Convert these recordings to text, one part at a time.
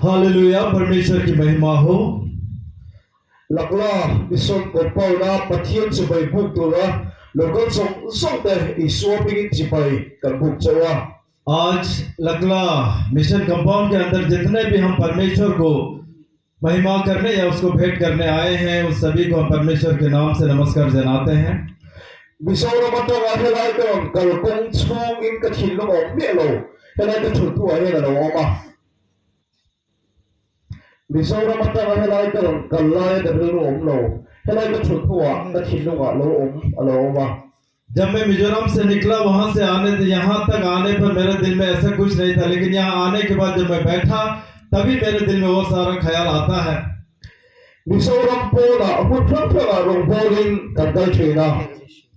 Hallelujah, परमेश्वर की महिमा हो। lakla bison ko paula pathian chubai buk tura lokal song te iswa pingin chipai kan buk chawa आज लकला mission compound के अंदर जितने भी हम परमेश्वर को महिमा करने या उसको भेंट करने आए हैं, उस सभी को हम परमेश्वर के नाम से नमस्कार जनाते हैं। bisawra mata wa helai kan kal kong chung in ka thin lo om me lo helai ka thut tu ai la lo ma bisawra mata wa helai kan kal lai da lo om lo helai ka thut tu ka thin lo lo om alo ma जब मैं मिजोरम से निकला, वहां से आने यहाँ तक आने पर मेरे दिल में ऐसा कुछ नहीं था, लेकिन यहाँ आने के बाद जब मैं बैठा तभी मेरे दिल में वो सारा ख्याल आता है।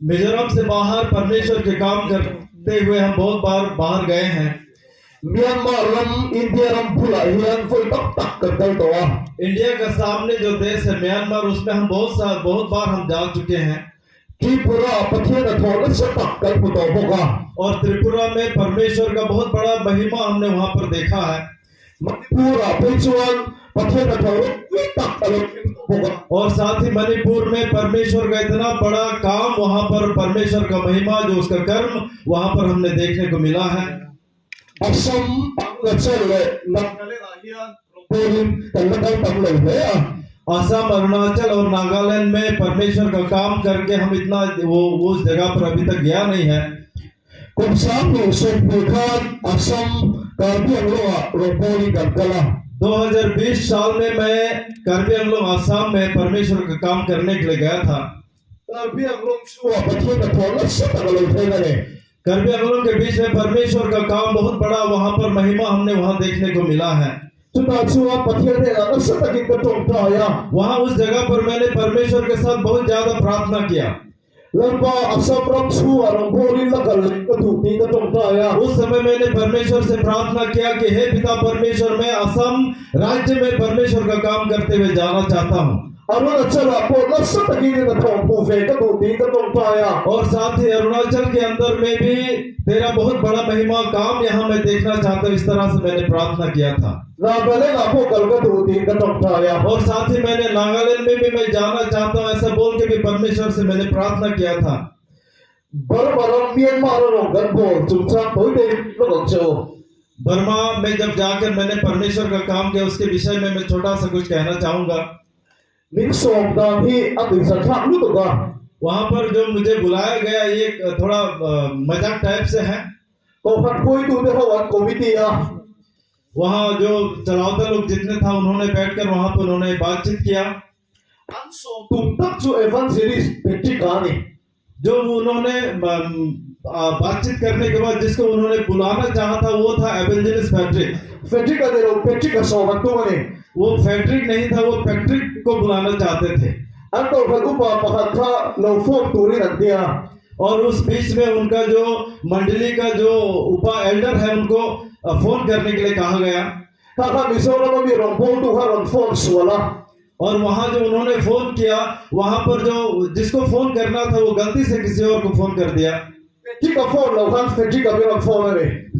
मिजोरम से बाहर परमेश्वर के काम करते हुए हम बहुत बार बाहर गए हैं। इंडिया का सामने जो देश है म्यांमार, उसमें हम बहुत बार हम जा चुके हैं। और त्रिपुरा में परमेश्वर का बहुत बड़ा महिमा हमने वहां पर देखा है। और साथ ही मणिपुर में परमेश्वर का इतना बड़ा काम, वहां पर परमेश्वर का महिमा जो उसका कर्म वहां पर हमने देखने को मिला है। असम, अरुणाचल और नागालैंड में परमेश्वर का काम करके हम इतना वो उस जगह पर अभी तक गया नहीं है। 2020 साल में मैं कार्बी आंगलोंग असम में परमेश्वर का काम करने के लिए गया था। कार्बी आंगलोंग के बीच में परमेश्वर का काम बहुत बड़ा, वहां पर महिमा हमने वहां देखने को मिला है। वहां उस जगह पर मैंने परमेश्वर के साथ बहुत ज्यादा प्रार्थना किया। उस समय मैंने परमेश्वर से प्रार्थना किया कि हे पिता परमेश्वर, मैं असम राज्य में परमेश्वर का काम करते हुए जाना चाहता हूँ। और साथ ही अरुणाचल के अंदर में भी तेरा बहुत बड़ा महिमा काम यहाँ मैं देखना चाहता हूँ। इस तरह से मैंने प्रार्थना किया था। और साथ ही मैंने नागालैंड में भी मैं जाना चाहता हूँ, ऐसा बोल के भी परमेश्वर से मैंने प्रार्थना किया था। बर्मा में जब जाकर मैंने परमेश्वर का काम किया, उसके विषय में मैं छोटा सा कुछ कहना चाहूंगा। वहां पर जो मुझे बुलाया गया, ये थोड़ा मजाक टाइप से है। वहां जो चलावता लोग जितने था, उन्होंने बैठकर वहां पर उन्होंने बातचीत किया। जो उन्होंने बातचीत करने के बाद जिसको उन्होंने बुलाना चाहा था, वो था एवेंजलिस्ट पैट्रिक। वो फैट्रिक नहीं था, वो पैट्रिक को बुलाना चाहते थे। और उस बीच में उनका जो मंडली का जो उपा एल्डर है, उनको फोन करने के लिए कहा गया। और वहां जो उन्होंने फोन किया, वहां पर जो जिसको फोन करना था वो गलती से किसी और को फोन कर दिया।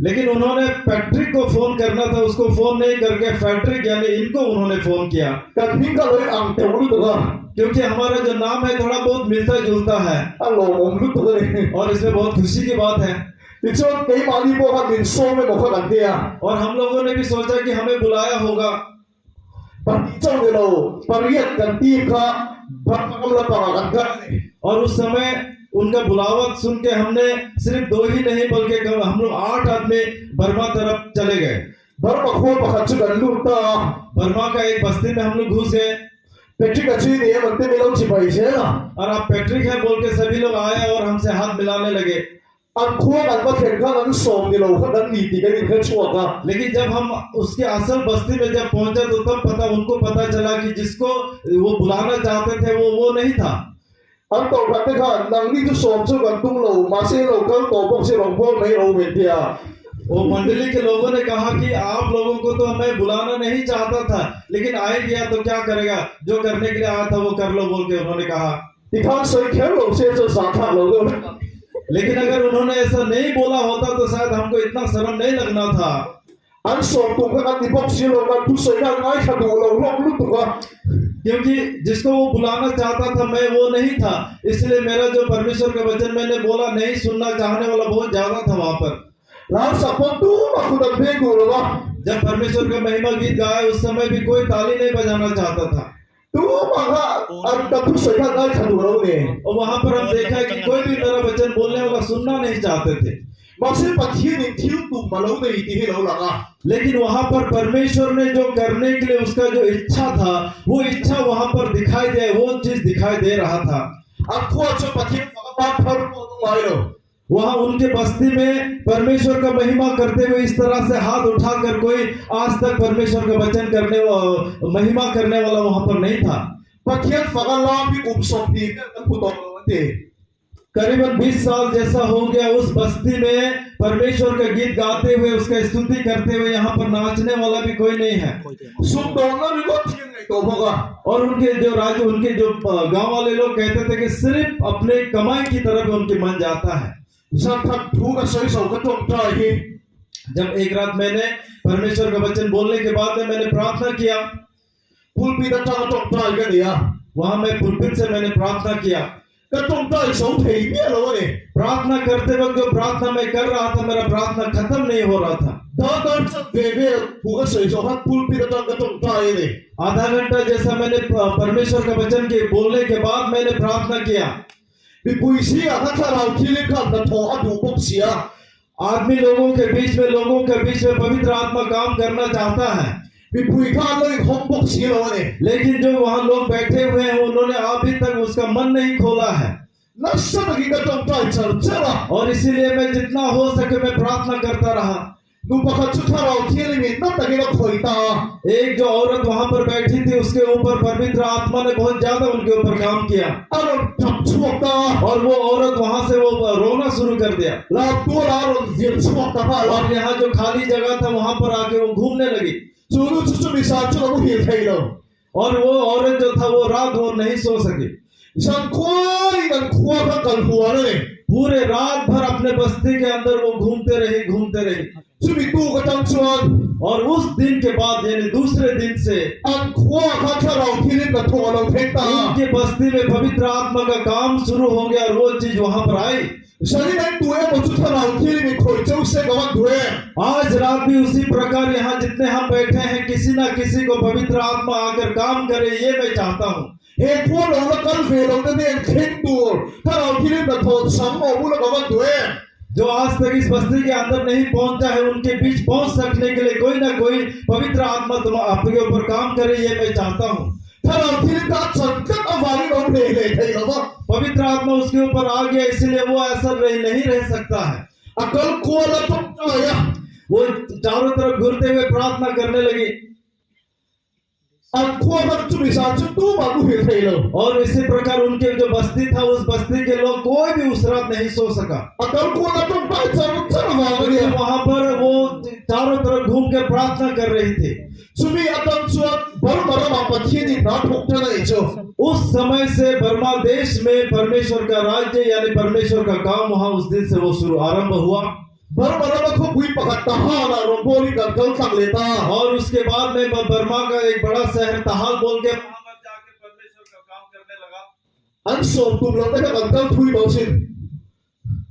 लेकिन उन्होंने पैट्रिक को फोन करना था, उसको फोन नहीं करके पैट्रिक यानी इनको उन्होंने फोन किया। क्योंकि हमारा जो नाम है थोड़ा बहुत मिलता जुलता है, और इसमें बहुत खुशी की बात है। और हम लोगों ने भी सोचा कि हमें बुलाया होगा। और उस समय उनका बुलावट सुन के हमने सिर्फ 2 ही नहीं बल्कि हम लोग 8 आदमी बर्मा तरफ चले गए। बर्मा का एक बस्ती में हम लोग घुस गए। और आप पैट्रिक है बोल के सभी लोग आए और हमसे हाथ मिलाने लगे। लेकिन जब हम उसके असल बस्ती में जब पहुंचे तो तब उनको पता चला कि जिसको वो बुलाना चाहते थे वो नहीं था। वो मंडली के लोगों ने कहा कि आप लोगों को तो मैं बुलाना नहीं चाहता था, लेकिन आए गया तो क्या करेगा, जो करने के लिए आया था वो कर लो बोल के उन्होंने कहा। लेकिन अगर उन्होंने ऐसा नहीं बोला होता तो शायद हमको इतना शर्म नहीं लगना था। An som tung ka kan dipok si lo kan tu soi kan ngai khadu lo long lu tu ka. क्योंकि जिसको वो बुलाना चाहता था मैं वो नहीं था, इसलिए मेरा जो परमेश्वर का वचन मैंने बोला नहीं सुनना चाहने वाला बहुत ज्यादा था वहां पर। La sa pon tu ma khu da be ku lo ba. जब परमेश्वर का महिमा गीत गाया उस समय भी कोई ताली नहीं बजाना चाहता था। Tu ma ka an ka tu soi kan ngai khadu lo ne. और वहां पर हम देखा कि कोई भी मेरा वचन बोलने वाला सुनना नहीं चाहते थे। Ma se pathian ni thiu tu ma lo ne ti he lo la ka. लेकिन वहां पर परमेश्वर ने जो करने के लिए उसका जो इच्छा था वो इच्छा वहां पर दिखाई दे, वो चीज दिखाई दे रहा था। An khua cho pathian fa ka pa phar mo tu ngai lo. वहां उनके बस्ती में परमेश्वर का महिमा करते हुए इस तरह से हाथ उठाकर कोई आज तक परमेश्वर का वचन करने महिमा करने वाला वहां पर नहीं था। Pathian fa ka la bi som ti ka khu to lo te. करीबन 20 साल जैसा हो गया उस बस्ती में परमेश्वर का गीत गाते हुए उसका स्तुति करते हुए यहाँ पर नाचने वाला भी कोई नहीं है। Sum do na bi ko thian ngai to ba ka. और उनके जो राज्य उनके जो गांव वाले लोग कहते थे कि सिर्फ अपने कमाई की तरफ उनके मन जाता है। San thak thu ka soi so ka tong tra hi. जब एक रात मैंने परमेश्वर का वचन बोलने के बाद में मैंने प्रार्थना किया, Pul pi da ta tong tra ka ni ya. वहां मैं पुलपित से मैंने प्रार्थना किया। Ka tong tra so thei mi lo ne. प्रार्थना करते वक्त जो प्रार्थना मैं कर रहा था मेरा प्रार्थना खत्म नहीं हो रहा था। Da da sa ve ve pu ka soi so ha pul pi da ta ka tong tra ne. आधा घंटा जैसा मैंने परमेश्वर का वचन के बोलने के बाद मैंने प्रार्थना किया। Bi pui si a ka tha rao thi le kan da tho a du bok sia. आदमी लोगों के बीच में पवित्र आत्मा काम करना चाहता है, Bi pui ka lo hom bok si lo ne. लेकिन जो वहां लोग बैठे हुए हैं उन्होंने अभी तक उसका मन नहीं खोला है। Na sa ta ki ka tong tra char chara. और इसीलिए मैं जितना हो सके मैं प्रार्थना करता रहा। Nu pa ka chu tha rao thi le mi na ta ki lo khoi ta. एक जो औरत वहां पर बैठी थी उसके ऊपर पवित्र आत्मा ने बहुत ज्यादा उनके ऊपर काम किया Aro tap chuak ta. और वो औरत वहां से वो रोना शुरू कर दिया। La tu la ro zir chuak ta ba la. और यहाँ जो खाली जगह था वहां पर आके वो घूमने लगी। Chu lu chu chu mi sa chu lo hi thei lo. और वो औरत जो था वो रात भर नहीं सो सकी। San khoi kan khua ka kal hua ne. पूरे रात भर अपने बस्ती के अंदर वो घूमते रही। Chu mi tu ka tang chuan. और उस दिन के बाद यानी दूसरे दिन से An khua ka tha rao thi le ka tho lo thei ta. उनके बस्ती में पवित्र आत्मा का काम शुरू हो गया और वो चीज वहां पर आई। Sani nai tu e mo chu tha rao thi le mi khoi chau se ka wan due. आज रात भी उसी प्रकार यहाँ जितने हम बैठे हैं किसी ना किसी को पवित्र आत्मा आकर काम करे ये मैं चाहता हूँ। He khua lo la kal ve lo ne ne khen tu. Tha rao thi le ka tho sam mo bu la ka wan due. जो आज तक इस बस्ती के अंदर नहीं पहुंचा है उनके बीच पहुंच सकने के लिए कोई ना कोई पवित्र आत्मा तुम आपके ऊपर काम करे ये मैं चाहता हूँ। Tha rao thi le ka chan ka a va ri lo ne le thei lo ba. पवित्र आत्मा उसके ऊपर आ गया इसलिए वो ऐसा नहीं रह सकता है। Akal khua la tong tra ya. वो चारों तरफ घूरते हुए प्रार्थना करने लगी An khua ka chu mi sa chu tu ma bu hi thei lo. और इसी प्रकार उनके जो बस्ती था उस बस्ती के लोग कोई भी उस रात नहीं सो सका। Akal khua la tong tra char char va ga क्योंकि ya. वहां पर वो चारों तरफ घूम कर प्रार्थना कर रही थी। Chu mi atang chuan bar bar ma pathian ni na thok ta nei chu. उस समय से बर्मा देश में परमेश्वर का राज्य यानी परमेश्वर का काम वहां उस दिन से वो शुरू आरंभ हुआ। Bar bar ma kho bui pakat ta ha na ro boli ka kal tak le ta. और उसके बाद में बर्मा का एक बड़ा शहर तहाल बोल के वहां पर जाकर परमेश्वर का काम करने लगा। An som tum lo ta ka kal thui lo sin.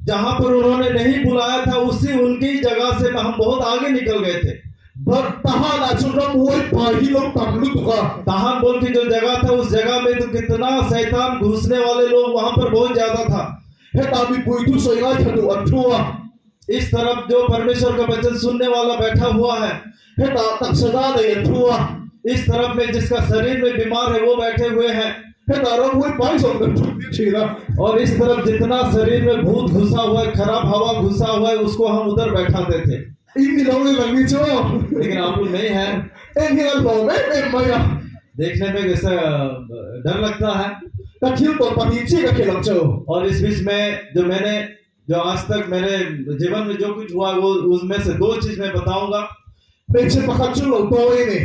जहां पर उन्होंने नहीं बुलाया था उसी उनकी जगह से हम बहुत आगे निकल गए थे। Bar ta ha na chu ram woi pa hi lo tam lu tu ka. तहान बोल की जो जगह था उस जगह में तो कितना शैतान घुसने वाले लोग वहां पर बहुत ज्यादा था। He ta bi pui tu soi ga thadu an thua. इस तरफ जो परमेश्वर का वचन सुनने वाला बैठा हुआ है, He ta tak sa ga nei an thua. इस तरफ में जिसका शरीर में बीमार है वो बैठे हुए हैं, He ta ram woi pai so ka thu chi la. और इस तरफ जितना शरीर में भूत घुसा हुआ है, खराब हवा घुसा हुआ है, उसको हम उधर बैठाते थे। In ni lo le lang ni chu. लेकिन आप लोग नहीं है, En hi lo me ma ya. देखने में कैसा डर लगता है। Ta khil to pa ni chi ka khilang chu. और इस बीच में जो आज तक मेरे जीवन में जो कुछ हुआ वो उसमें से दो चीज मैं बताऊंगा। Me che pakhat chu lo to e ni.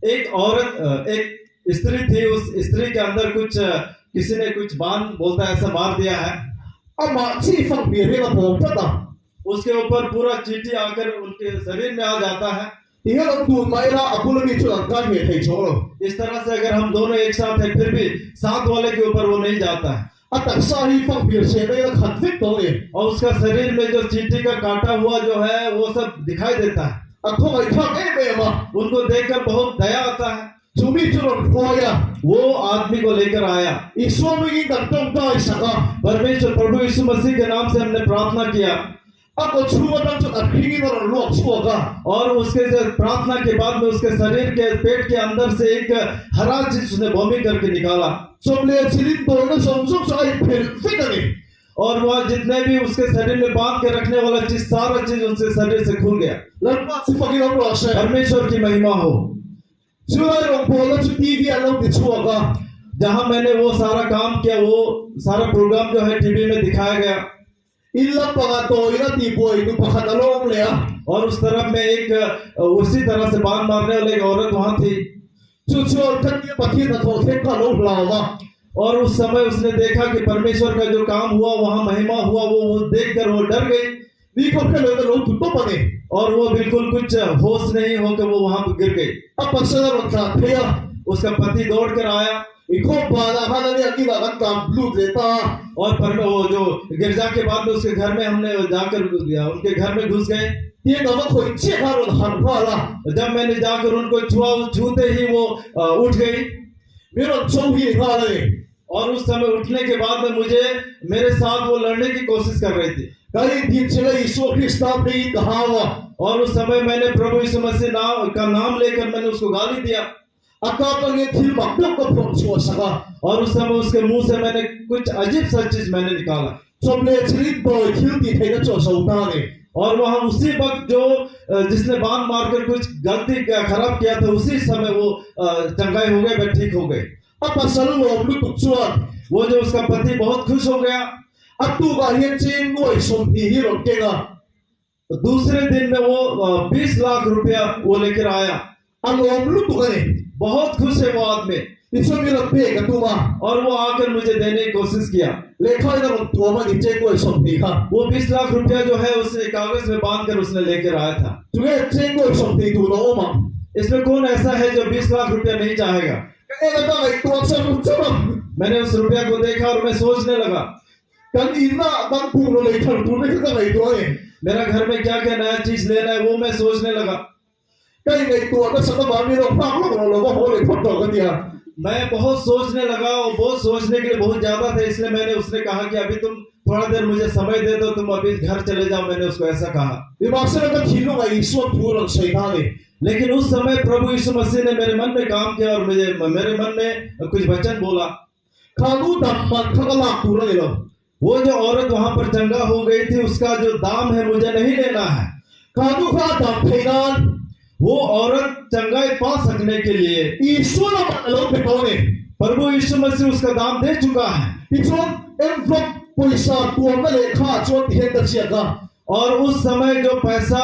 एक औरत एक स्त्री थी, उस स्त्री के अंदर कुछ किसी ने कुछ बाण बोलता है ऐसा मार दिया है। Ama chi fang bi re la pom ta ta. उसके ऊपर पूरा चींटी आकर उनके शरीर में आ जाता है। 而家諗斷米啦，阿布裏面出人間嘅提咗咯。 इस तरह से अगर हम दोनों एक साथ हैं फिर भी साथ वाले के ऊपर वो नहीं जाता है 阿特沙呢方面寫俾個 convict 到嘅， और उसका शरीर में जो चींटी का काटा हुआ जो है वो सब दिखाई देता है। 阿佢係睇咩嘛？ उनको देखकर बहुत दया आता है। 做咩做人快啊？ वो आदमी को लेकर आया। 而所謂嘅人中該實啊， परमेश्वर प्रभु यीशु मसीह के नाम से हमने प्रार्थना किया 阿個錯當中係偏嗰度落錯㗎。 और उसके से प्रार्थना के बाद में उसके शरीर के पेट के अंदर से एक हरा चीज उसने वॉमिट करके निकाला 做你係錢袋都送足晒平息啊你。 और वह जितने भी उसके शरीर में बांध के रखने वाला चीज सारा चीज उनसे शरीर से खुल गया। 諗下先發現咁落聲， परमेश्वर की महिमा हो। 小喺龍婆諗住 TV 啊諗住錯㗎， जहां मैंने वो सारा काम किया वो सारा प्रोग्राम जो है टीवी में दिखाया गया 一粒白啊袋啦地背到白黑啊窿嚟啊， और उस तरफ में एक उसी तरह से बांध मारने वाली एक औरत वहां थी 做錯跟啲白天啊頭聽個老鬧啊， और उस समय उसने देखा कि परमेश्वर का जो काम हुआ वहां महिमा हुआ वो देखकर वो डर गई 呢個嘅兩個老團都問你， और वो बिल्कुल कुछ होश नहीं होकर वो वहां पर गिर गई। 阿白生啊落茶皮啊， उसका पति दौड़ कर आया 而個爸啊看到呢啲話緊咁 blue 嚟得， और पर वो जो गिरजा के बाद में उसके घर में हमने जाकर उनके घर में घुस गए। 啲咁樣佢即刻就行開啦， जब मैंने जाकर उनको छुआ छूते ही वो उठ गई 俾人做起嚟你， और उस समय उठने के बाद में मुझे मेरे साथ वो लड़ने की कोशिश कर रही थी 咁你點知咧？耶穌基督你講啊， और उस समय मैंने प्रभु यीशु मसीह का नाम लेकर मैंने उसको गाली दिया 阿家當嘅天幕都個碰錯實啊， और उस समय उसके मुंह से मैंने कुछ अजीब सा चीज मैंने निकाला 做你錢袋挑地睇得做數單嘅， और वह उसी वक्त जो जिसने बांध मारकर कुछ गलती खराब किया था उसी समय वो चंगाई हो गए, वे ठीक हो गए। 阿白神羅都讀咗啊， वो जो उसका पति बहुत खुश हो गया। 阿都話一千愛送地呢度經啊， तो दूसरे दिन में वो 20 लाख रुपया वो लेकर आया। 阿羅都讀嘅你， बहुत खुश है वो आदमी 你出邊度俾嘅都嘛？ और वो आकर मुझे देने की कोशिश किया। 你開得落ตัว嘛？你這個係送地哈， वो 20 लाख रुपया जो है उसने कागज में बांध कर उसने लेकर आया था। 仲係這個係送地度攞嘛？ इसमें कौन ऐसा है जो 20 लाख रुपया नहीं चाहेगा? 呢個都係多數啫嘛。 मैंने उस रुपया को देखा और मैं सोचने लगा 咁然啦，等半個嚟頭到呢個嚟到嘅， मेरा घर में क्या क्या नया चीज लेना है वो मैं सोचने लगा। 跟住嚟到都實得話呢度拍落落落可嚟拍到嗰啲啊， मैं बहुत सोचने लगा और बहुत सोचने के लिए बहुत ज्यादा था, इसलिए मैंने उसने कहा कि अभी तुम थोड़ा देर मुझे समय दे दो, तुम अभी घर चले जाओ। मैंने उसको ऐसा कहा 你話識得天都係所討論其他嘅， लेकिन उस समय प्रभु यीशु मसीह ने मेरे मन में काम किया और मेरे मन में कुछ वचन बोला। 靠都特問佢個立度啦你咯， वो जो औरत वहां पर चंगा हो गई थी उसका जो दाम है मुझे नहीं लेना है। 靠都花特平安， वो औरत चंगाई पा सकने के लिए 而所有物佬佢講嘅， प्रभु यीशु मसीह उसका दाम दे चुका है। 你說 envelope पैसाตัว乜嘢卡咗點得食啊？ और उस समय जो पैसा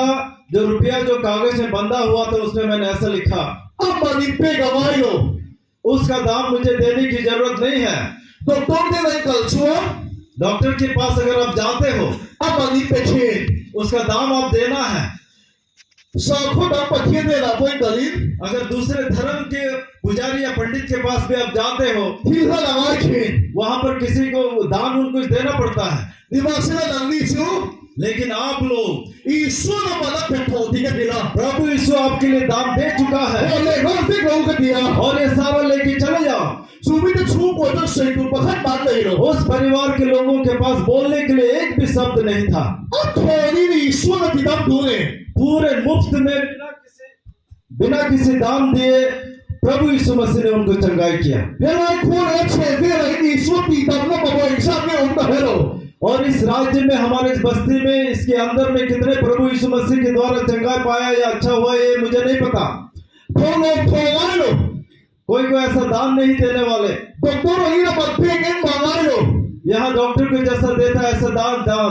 जो रुपया जो कागज में बंधा हुआ था उसमें मैंने ऐसा लिखा 阿問你俾個位咯， उसका दाम मुझे देने की जरूरत नहीं है। 讀多啲你夠錯， डॉक्टर के पास अगर आप जाते हो 阿問你俾錢， उसका दाम आप देना है। 上課等白天嘅立威特林， अगर दूसरे धर्म के पुजारी या पंडित के पास भी आप जाते हो 天黑立威錢， वहां पर किसी को दान उनको कुछ देना पड़ता है। 你話識得能力少， लेकिन आप लोग 而所有物得平頭啲嘅啲啦， प्रभु यीशु आपके लिए दाम दे चुका है 我嚟講識佬嘅啲啊， और ये सारा लेके चले जाओ। 做咩都出過咗四個白黑板嚟咯， उस परिवार के लोगों के पास बोलने के लिए एक भी शब्द नहीं था। 阿陀呢啲所有啲抌到嘅， पूरे मुफ्त में बिना किसी दाम दिए प्रभु यीशु मसीह ने उनको चंगाई किया। 原來過嚟一切俾你啲所啲抌咯，冇人生咩咁得喺度， और इस राज्य में हमारे इस बस्ती में इसके अंदर में कितने प्रभु यीशु मसीह के द्वारा चंगाई पाया या अच्छा हुआ ये मुझे नहीं पता। 陀落陀喺度， कोई को ऐसा दान नहीं देने वाले। 讀到嚟呢個物俾緊話喺度。 यहाँ डॉक्टर को जैसा देता है ऐसा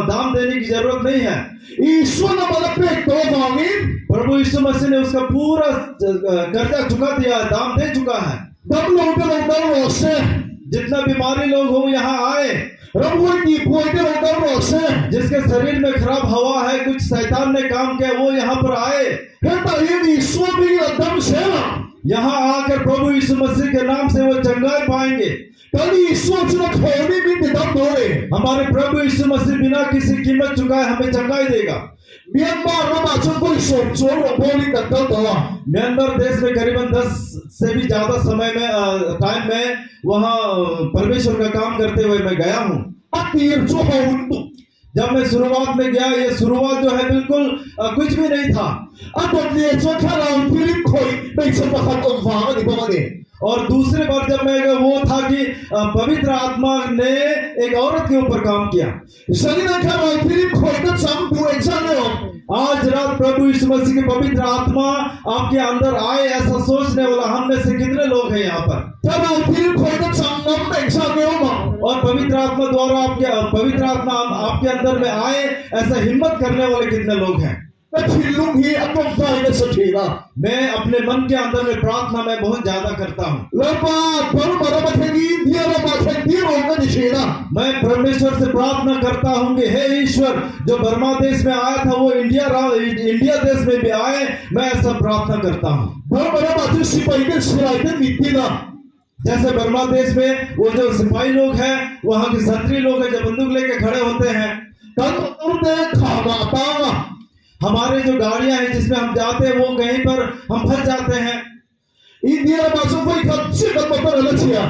दाम देने की जरूरत नहीं है। 而所有物得俾到旁邊， प्रभु यीशु मसीह ने उसका पूरा कर्जा चुका दिया है, दाम दे चुका है। 咁老嘅老豆落聲， जितना बीमारी लोग हो यहाँ आए Ramway di buhay ka ng karos जिसके शरीर में खराब हवा है, कुछ शैतान ने काम किया, वो यहाँ पर आए। Kaya yun Isu bigyan ang dam siya. यहाँ आकर प्रभु यीशु मसीह के नाम से वो चंगाई पाएंगे। Kali Isu ang sinakhomi binti dam doon हमारे प्रभु यीशु मसीह बिना किसी कीमत चुकाए हमें चंगाई देगा। Myanmar na macam ko isop chong ang boli tagdaw tawa. Myanmar देश में करीबन 10 से भी ज्यादा समय में टाइम में वहाँ परमेश्वर का काम करते हुए मैं गया हूँ। At tir cho haunto. जब मैं शुरुआत में गया, ये शुरुआत जो है बिल्कुल कुछ भी नहीं था। At ang liya cho karang Philip Koy may sa pakat ang vangan ni Bangade. और दूसरी बार जब मैं गया वो था कि पवित्र आत्मा ने एक औरत के ऊपर काम किया। Sali na karang Philip Koy na sampu exam na आज रात प्रभु यीशु मसीह की पवित्र आत्मा आपके अंदर आए, ऐसा सोचने वाला हम में से कितने लोग हैं यहाँ पर। karang Philip Koy na sampu exam na और पवित्र आत्मा द्वारा पवित्र आत्मा आपके अंदर में आए, ऐसा हिम्मत करने वाले कितने लोग हैं। at hilong hi at ang vangan sa tira. मैं अपने मन के अंदर में प्रार्थना में बहुत ज्यादा करता हूँ। Lapa paru maramathengi diya ramathengi ronga ni tira. मैं परमेश्वर से प्रार्थना करता हूँ कि हे ईश्वर, जो बर्मा देश में आया था वो इंडिया देश में भी आए, मैं ऐसा प्रार्थना करता हूँ। Paru maramathengi sipay ka siray ka mitina. जैसे बर्मा देश में वो जो सिपाही लोग हैं, वहाँ के क्षत्रिय लोग हैं जो बंदूक लेके खड़े होते हैं। Kanto khama tanga. हमारे जो गाड़ियां हैं जिसमें हम जाते हैं वो कहीं पर हम फंस जाते हैं। India masuk fay kat sikat motor alatsia.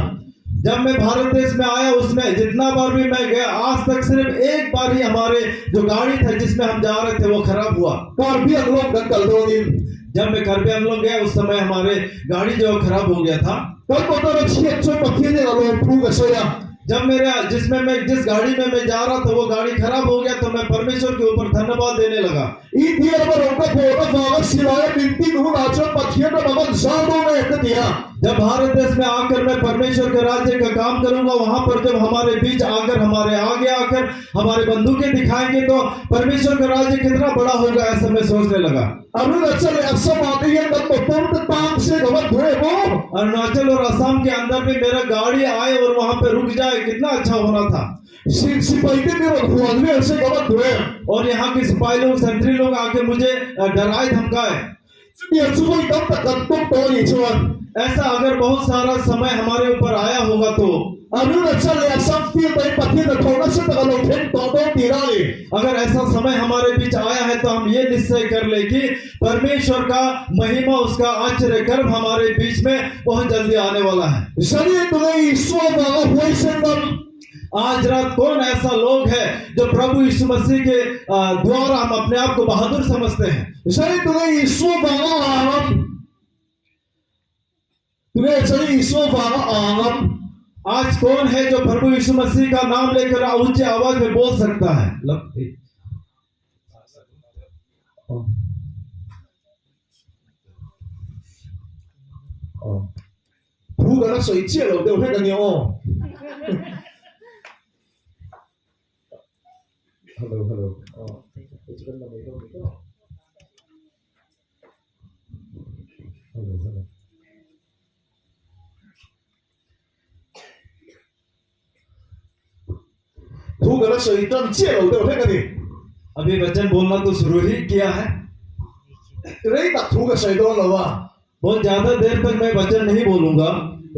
जब मैं भारत देश में आया, उसमें जितना बार भी मैं गया, आज तक सिर्फ एक बार ही हमारे जो गाड़ी था जिसमें हम जा रहे थे वो खराब हुआ। Karbi ang lom kan kaldonin. जब मैं करबे हम लोग गए उस समय हमारे गाड़ी जो खराब हो गया था। Kan motor ang siyat so patien ang lom puga saya. जब मेरे जिस गाड़ी में मैं जा रहा था वो गाड़ी खराब हो गया, तो मैं परमेश्वर के ऊपर धन्यवाद देने लगा। India na ronga pora vangan silaya binti nu nacho patien na magan zalo na ekatiya. जब भारत देश में आकर मैं परमेश्वर के राज्य का काम करूंगा, वहां पर जब हमारे बीच आकर हमारे आगे आकर हमारे बंदूकें दिखाएंगे तो परमेश्वर का राज्य कितना बड़ा होगा, ऐसा मैं सोचने लगा। Arunachal asam atiyan kan motor ta tang se gawan dhue mo. Arunachal और असम के अंदर में मेरा गाड़ी आए और वहां पे रुक जाए, कितना अच्छा होना था। Sipay ka mero huwan me se gawan dhue. और यहाँ के सिपाही लोग, संतरी लोग आके मुझे डराए धमकाए। Yan sumoy tam ta kantok to ni chuan. ऐसा अगर बहुत सारा समय हमारे ऊपर आया होगा तो Arunachal asam ti tay patien na thona se ta kalong ten to tirali. अगर ऐसा समय हमारे बीच आया है तो हम ये निश्चय कर ले कि परमेश्वर का महिमा, उसका आश्चर्य कर्म हमारे बीच में बहुत जल्दी आने वाला है। Sali tulay iswa mga huway sendam. आज रात कौन ऐसा लोग है जो प्रभु यीशु मसीह के द्वारा हम अपने आप को बहादुर समझते हैं। Sali tulay iswa mga angam. Tulay sali iswa mga angam. आज कौन है जो प्रभु यीशु मसीह का नाम लेकर ऊंची आवाज में बोल सकता है। Puga na soy cielo de uhe ganyo. Hello. It's gonna be Hello. Puga na soy tan cielo de uhe ganyo. अभी वचन बोलना तो शुरू ही किया है। Rey ta puga soy don lawa. बहुत ज्यादा देर तक मैं वचन नहीं बोलूंगा।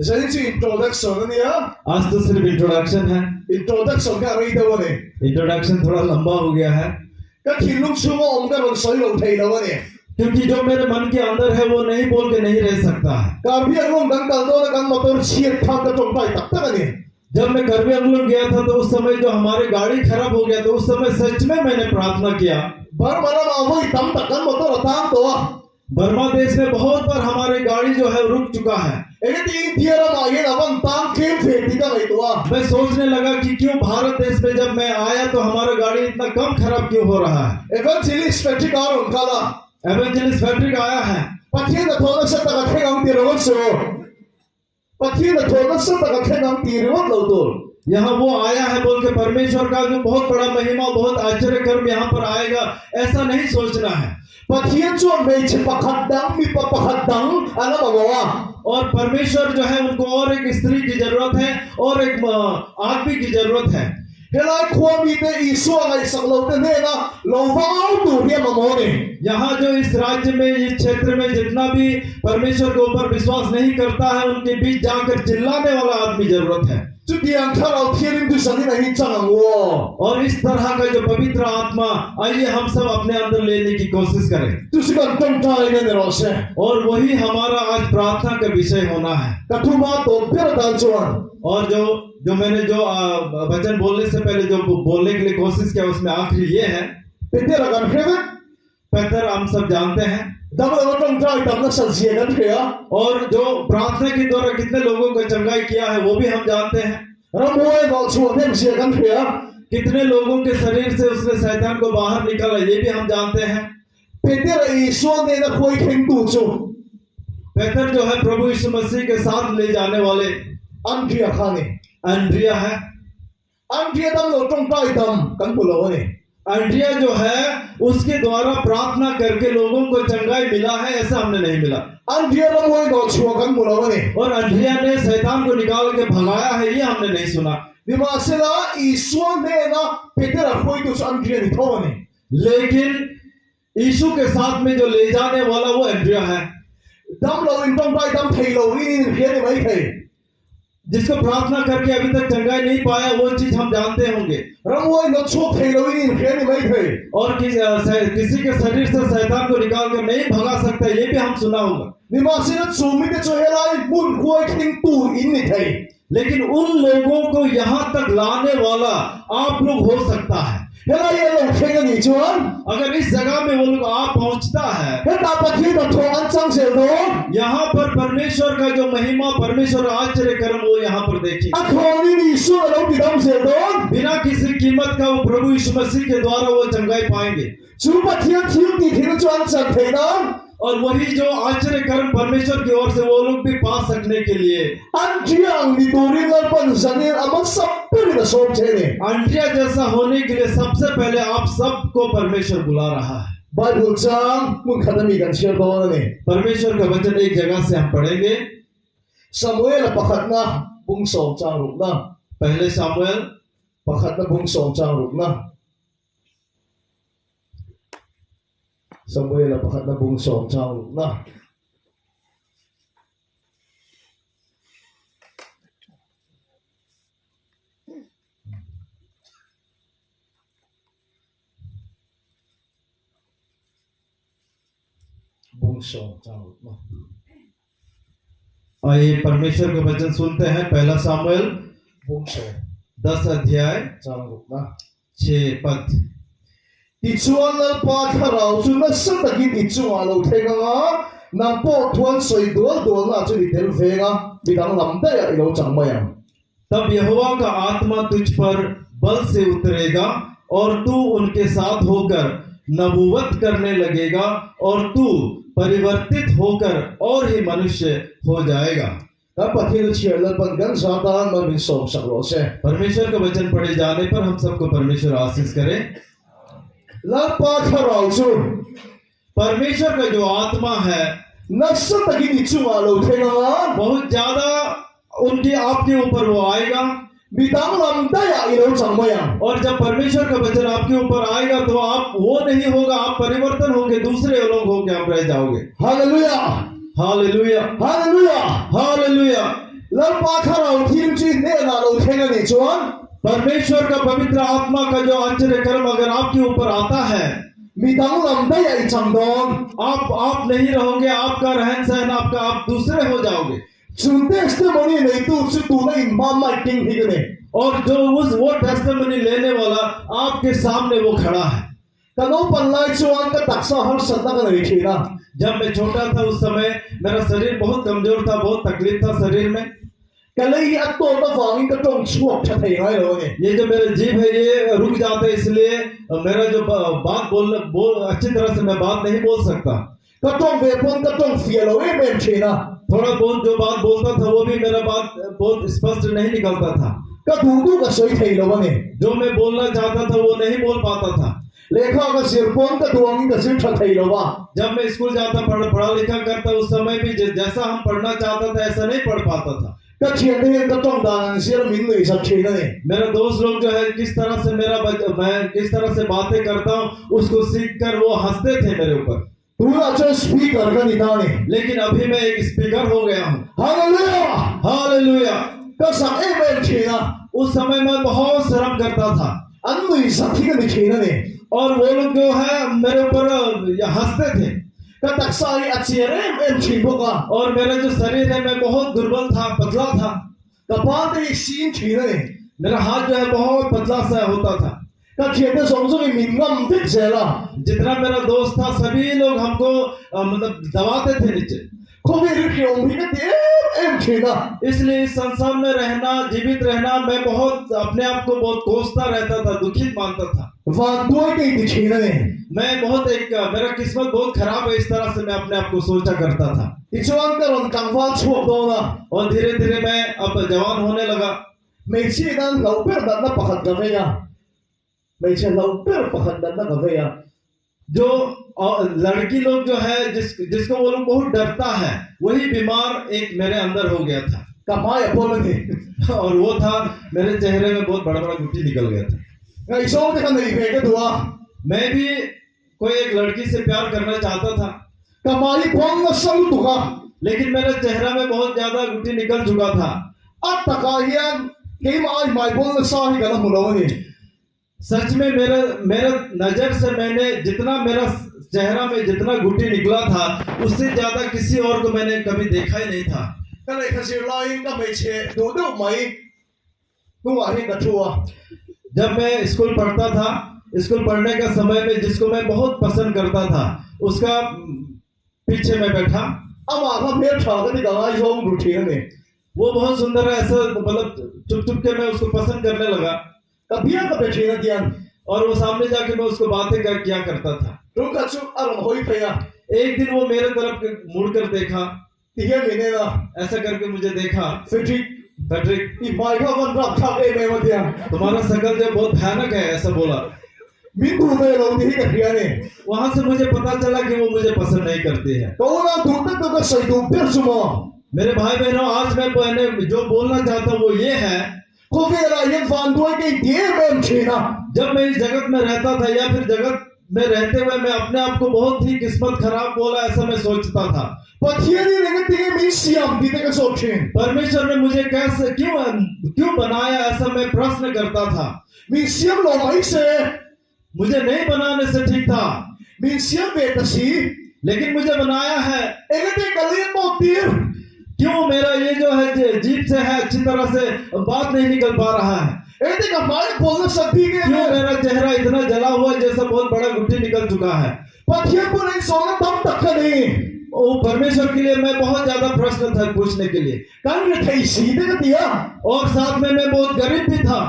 Sali si introduction niya. आज तो सिर्फ इंट्रोडक्शन है। Introduction ka rey daw ne. Introduction थोड़ा लंबा हो गया है Ka kilung sumo om ka ron soy lo thei lawa ne. क्योंकि जो मेरे मन के अंदर है वो नहीं बोल के नहीं रह सकता है। Karbi ang lom kan kaldo na kan motor siyat tham ka tong pai tak ta ne. जब मैं करबे अंगलों गया था तो उस समय जो हमारी गाड़ी खराब हो गया तो उस समय सच में मैंने प्रार्थना किया। Bar mara ma avoy tam tak kan motor tang to. Burma देश में बहुत बार हमारी गाड़ी जो है रुक चुका है। Eti tiara ma yen awan tang kem pheti ka ngai to. मैं सोचने लगा कि क्यों भारत देश में जब मैं आया तो हमारा गाड़ी इतना कम खराब क्यों हो रहा है। Evangelist Patrick Aron kala. Evangelist Patrick आया है। Patien na thona sa ta ka khengang ti ron so. Patien na thona sa ta ka khengang ti ron lo to. यहाँ वो आया है बोल के परमेश्वर का जो बहुत बड़ा महिमा, बहुत आश्चर्य कर्म यहाँ पर आएगा, ऐसा नहीं सोचना है। Patien chuan mei che pakhat dang mi pa pakhat dang ana mawa. और परमेश्वर जो है उनको और एक स्त्री की जरूरत है और एक आदमी की जरूरत है। helai khwami te iswa ngai saklo te ne na lovau tu ria mamone यहाँ जो इस राज्य में इस क्षेत्र में जितना भी परमेश्वर के ऊपर विश्वास नहीं करता है उनके बीच जाकर चिल्लाने वाला आदमी जरूरत है chu diang tharau thiarim tu sani na hin chang wo और इस तरह का जो पवित्र आत्मा आइए हम सब अपने अंदर लेने की कोशिश करें tu sikan tong tai ne ro se और वही हमारा आज प्रार्थना का विषय होना है kathuma to per dan chuan और जो मैंने जो वचन बोलने से पहले जो बोलने के लिए कोशिश किया उसमें आखिरी ये है peter gan khrevet पेतर हम सब जानते हैं dam lo tong tai dam na san sia gan khrea और जो प्रार्थना के द्वारा कितने लोगों को चंगाई किया है वो भी हम जानते हैं ramoy ba chuan nem sia gan khrea कितने लोगों के शरीर से उसने शैतान को बाहर निकाला ये भी हम जानते हैं peter iswa ne na khoi theng tu chu पेतर जो है प्रभु यीशु मसीह के साथ ले जाने वाले andria khani एंड्रिया है andria dam lo tong tai dam kan pulo ne Andrea जो है उसके द्वारा प्रार्थना करके लोगों को चंगाई मिला है ऐसा हमने नहीं मिला andria ramoy ba chuan kan pulo ne और एंड्रिया ने शैतान को निकाल के भगाया है ये हमने नहीं सुना Lima sila iswa ne na peter khoi tu andria ni thone लेकिन यीशु के साथ में जो ले जाने वाला वो एंड्रिया है dam lo in tong tai dam thei lo in khre ne mai thei जिसको प्रार्थना करके अभी तक चंगाई नहीं पाया वो चीज हम जानते होंगे ramoy no chu thei lo in khre ne mai thei और किसी के शरीर से शैतान को निकाल कर नहीं भगा सकता ये भी हम सुना होगा Lima sila chu mi te chu helai bun khoi thing tu in ni thei लेकिन उन लोगों को यहाँ तक लाने वाला आप लोग हो सकता है helai ye lo theng ni chuan अगर इस जगह में वो लोग आप पहुंचता है he ta pathi da tho an chang se lo यहाँ पर परमेश्वर का जो महिमा परमेश्वर आश्चर्य कर्म वो यहाँ पर देखिए a khoni ni iswa lo ti dam se lo बिना किसी कीमत का वो प्रभु यीशु मसीह के द्वारा वो चंगाई पाएंगे chu pathi thiu ti thil chuan chan thei da और वही जो आश्चर्य कर्म परमेश्वर की ओर से वो लोग भी पा सकने के लिए andria ni turin al pan zanin amak sap per da som che ne Andrea जैसा होने के लिए सबसे पहले आप सबको परमेश्वर बुला रहा है Bible chang mun khadami kan share ko ne परमेश्वर का वचन एक जगह से हम पढ़ेंगे Samuel pakhat na bung som chang ruk na पहले Samuel pakhat na bung som chang ruk na Samuel pakhat na bung som chang ruk na bung som chang ruk na आइए परमेश्वर का वचन सुनते हैं पहला सामुएल bung som 10 अध्याय chang ruk na 6 पद ti chuan la pa tharau chu na sa takin ti chuwa lo thenga nga na po thuan soi dol dol na chu ni tel venga bidang lam da ya lo chang ma yang तब यहोवा का आत्मा तुझ पर बल से उतरेगा और तू उनके साथ होकर नबूवत करने लगेगा और तू परिवर्तित होकर और ही मनुष्य हो जाएगा ta pathin chiar la pan gan sa ta ma min som sak lo se परमेश्वर का वचन पढ़े जाने पर हम सबको परमेश्वर आशीष करे la pa tharau chu परमेश्वर का जो आत्मा है na sa takin ti chuwa lo thenga nga बहुत ज्यादा उनके आपके ऊपर वो आएगा bidang lam da ya lo chang ma yang और जब परमेश्वर का वचन आपके ऊपर आएगा तो आप वो नहीं होगा आप परिवर्तन होंगे दूसरे लोग होंगे आप रह जाओगे hallelujah hallelujah hallelujah hallelujah la pa tharau thim chi ne na lo thenga ni chuan परमेश्वर का पवित्र आत्मा का जो आश्चर्य कर्म अगर आपके ऊपर आता है bidang lam da ya i chang dong आप नहीं रहोगे आपका रहन सहन आपका आप दूसरे हो जाओगे chun testimony nei tu chu tu na in ma mai king hi ne और जो वो टेस्टिमनी लेने वाला आपके सामने वो खड़ा है kano pan lai chuan ka taksa har sa ta ka nei thina जब मैं छोटा था उस समय मेरा शरीर बहुत कमजोर था बहुत तकलीफ था शरीर में ka lei hi at to ta wangin ka tong chuak tha thei ngai lo ne ये जो मेरे जीभ है ये रुक जाते हैं इसलिए मेरा जो बात बोल अच्छी तरह से मैं बात नहीं बोल सकता ka tong ve pon ka tong fia lo e men thina थोड़ा बहुत जो बात बोलता था वो भी मेरा बात बहुत स्पष्ट नहीं निकलता था ka du du ka soi thei lo ne जो मैं बोलना चाहता था वो नहीं बोल पाता था lekha ka sir pon ka duangin ka sir tha thei lo ba जब मैं स्कूल जाता पढ़ा लिखा करता उस समय भी जैसा हम पढ़ना चाहता था ऐसा नहीं पढ़ पाता था 個錢呢個裝彈時都面對實錢呢。 मेरा दोस्त लोग जो है किस तरह से मैं किस तरह से बातें करता हूँ उसको सीख कर वो हंसते थे मेरे ऊपर। 讀啦將 speaker 嘅你打呢。 लेकिन अभी मैं एक स्पीकर हो गया हूँ। Hallelujah hallelujah. 個神 amen 錢啊， उस समय मैं बहुत शर्म करता था 眼淚實錢嘅你錢啊你。 और वो लोग जो है मेरे ऊपर हंसते थे 個特勢阿姐咧 amen 錢仆啊， और मेरा जो शरीर है मैं बहुत दुर्बल था, पतला था। 個班啲先錢啊你。 मेरा हाथ जो है बहुत पतला सा होता था। 個錢都上咗去面暗的謝啦， जितना मेरा दोस्त था सभी लोग हमको मतलब दबाते थे नीचे। 佢哋啲強片一點 amen 錢啊， इसलिए इस संसार में रहना, जीवित रहना, मैं बहुत अपने आप को बहुत कोसता रहता था, दुखित मानता था। 反對嘅啲錢啊你。 मैं बहुत मेरा किस्मत बहुत खराब है, इस तरह से मैं अपने आप को सोचा करता था। 你將個人講翻錯到啦， और धीरे धीरे मैं अब जवान होने लगा। 每次當老邊人都不肯咁樣，每次老邊不肯人都咁樣。 जो लड़की लोग जो है जिसको वो लोग बहुत डरता है, वही बीमार एक मेरे अंदर हो गया था। 幹嘛又幫你？ और वो था मेरे चेहरे में बहुत बड़ा बड़ा गुट्टी निकल गया था। 藝術啲咁離奇嘅圖啊， मैं भी कोई एक लड़की से प्यार करना चाहता था, 幹嘛要幫個收毒啊？ लेकिन मेरे चेहरा में बहुत ज्यादा गुट्टी निकल चुका था। 一特價嘢起碼要賣幫個沙啲咁都冇攞嘅。 सच में मेरा नजर से मैंने जितना मेरा चेहरा में जितना गुट्टी निकला था, उससे ज्यादा किसी और को मैंने कभी देखा ही नहीं था। 跟你開始拉咁未切，都咪都話呢個錯啊！ जब मैं स्कूल पढ़ता था, स्कूल पढ़ने का समय में जिसको मैं बहुत पसंद करता था, उसका पीछे मैं बैठा। 阿媽佢咩查嗰啲咁藝術唔錢嘅， वो बहुत सुंदर है, ऐसा मतलब चुप चुप के मैं उसको पसंद करने लगा। 咁邊個俾錢啲人？ और वो सामने जाके मैं उसको बातें किया करता था। 咁個出阿龍可以飛啊？ एक दिन वो मेरे तरफ मुड़कर देखा, 點解面呢啦？ ऐसा करके मुझे देखा। 飛住 पैट्रिक, 而賣嗰份垃圾嘅咩嗰啲啊？ तुम्हारा शकल जो बहुत भयानक है, ऐसा बोला। 面度嘅老啲嘅片呢？ वहां से मुझे पता चला कि वो मुझे पसंद नहीं करती है। 嗰個讀得到個隧道邊什麼？ मेरे भाई बहनों, आज मैं जो बोलना चाहता हूँ वो ये है, 佢嘅啦人反對嘅點咩唔錢啊？ जब मैं इस जगत में रहता था या फिर जगत में रहते हुए मैं अपने आप को बहुत ही किस्मत खराब बोला, ऐसा मैं सोचता था। 把天啲你嘅點面想啲呢個所錢， परमेश्वर ने मुझे कैसे क्यों बनाया, ऐसा मैं प्रश्न करता था। 面想落米些， मुझे नहीं बनाने से ठीक था, 面想別的事， लेकिन मुझे बनाया है। 你嘅啲個呢冇點？ क्यों मेरा ये जो है जीभ से है अच्छी तरह से बात नहीं निकल पा रहा है? 你啲個買幫咗實啲嘅 क्यों 咩？ मेरा चेहरा इतना जला हुआ है जैसा बहुत बड़ा गुट्टी निकल चुका है? 把天幫你所嘅抌得嘅你， वो परमेश्वर के लिए मैं बहुत ज्यादा प्रश्न था पूछने के लिए। 咁你提示呢個點啊？ और साथ में मैं बहुत गरीब भी था।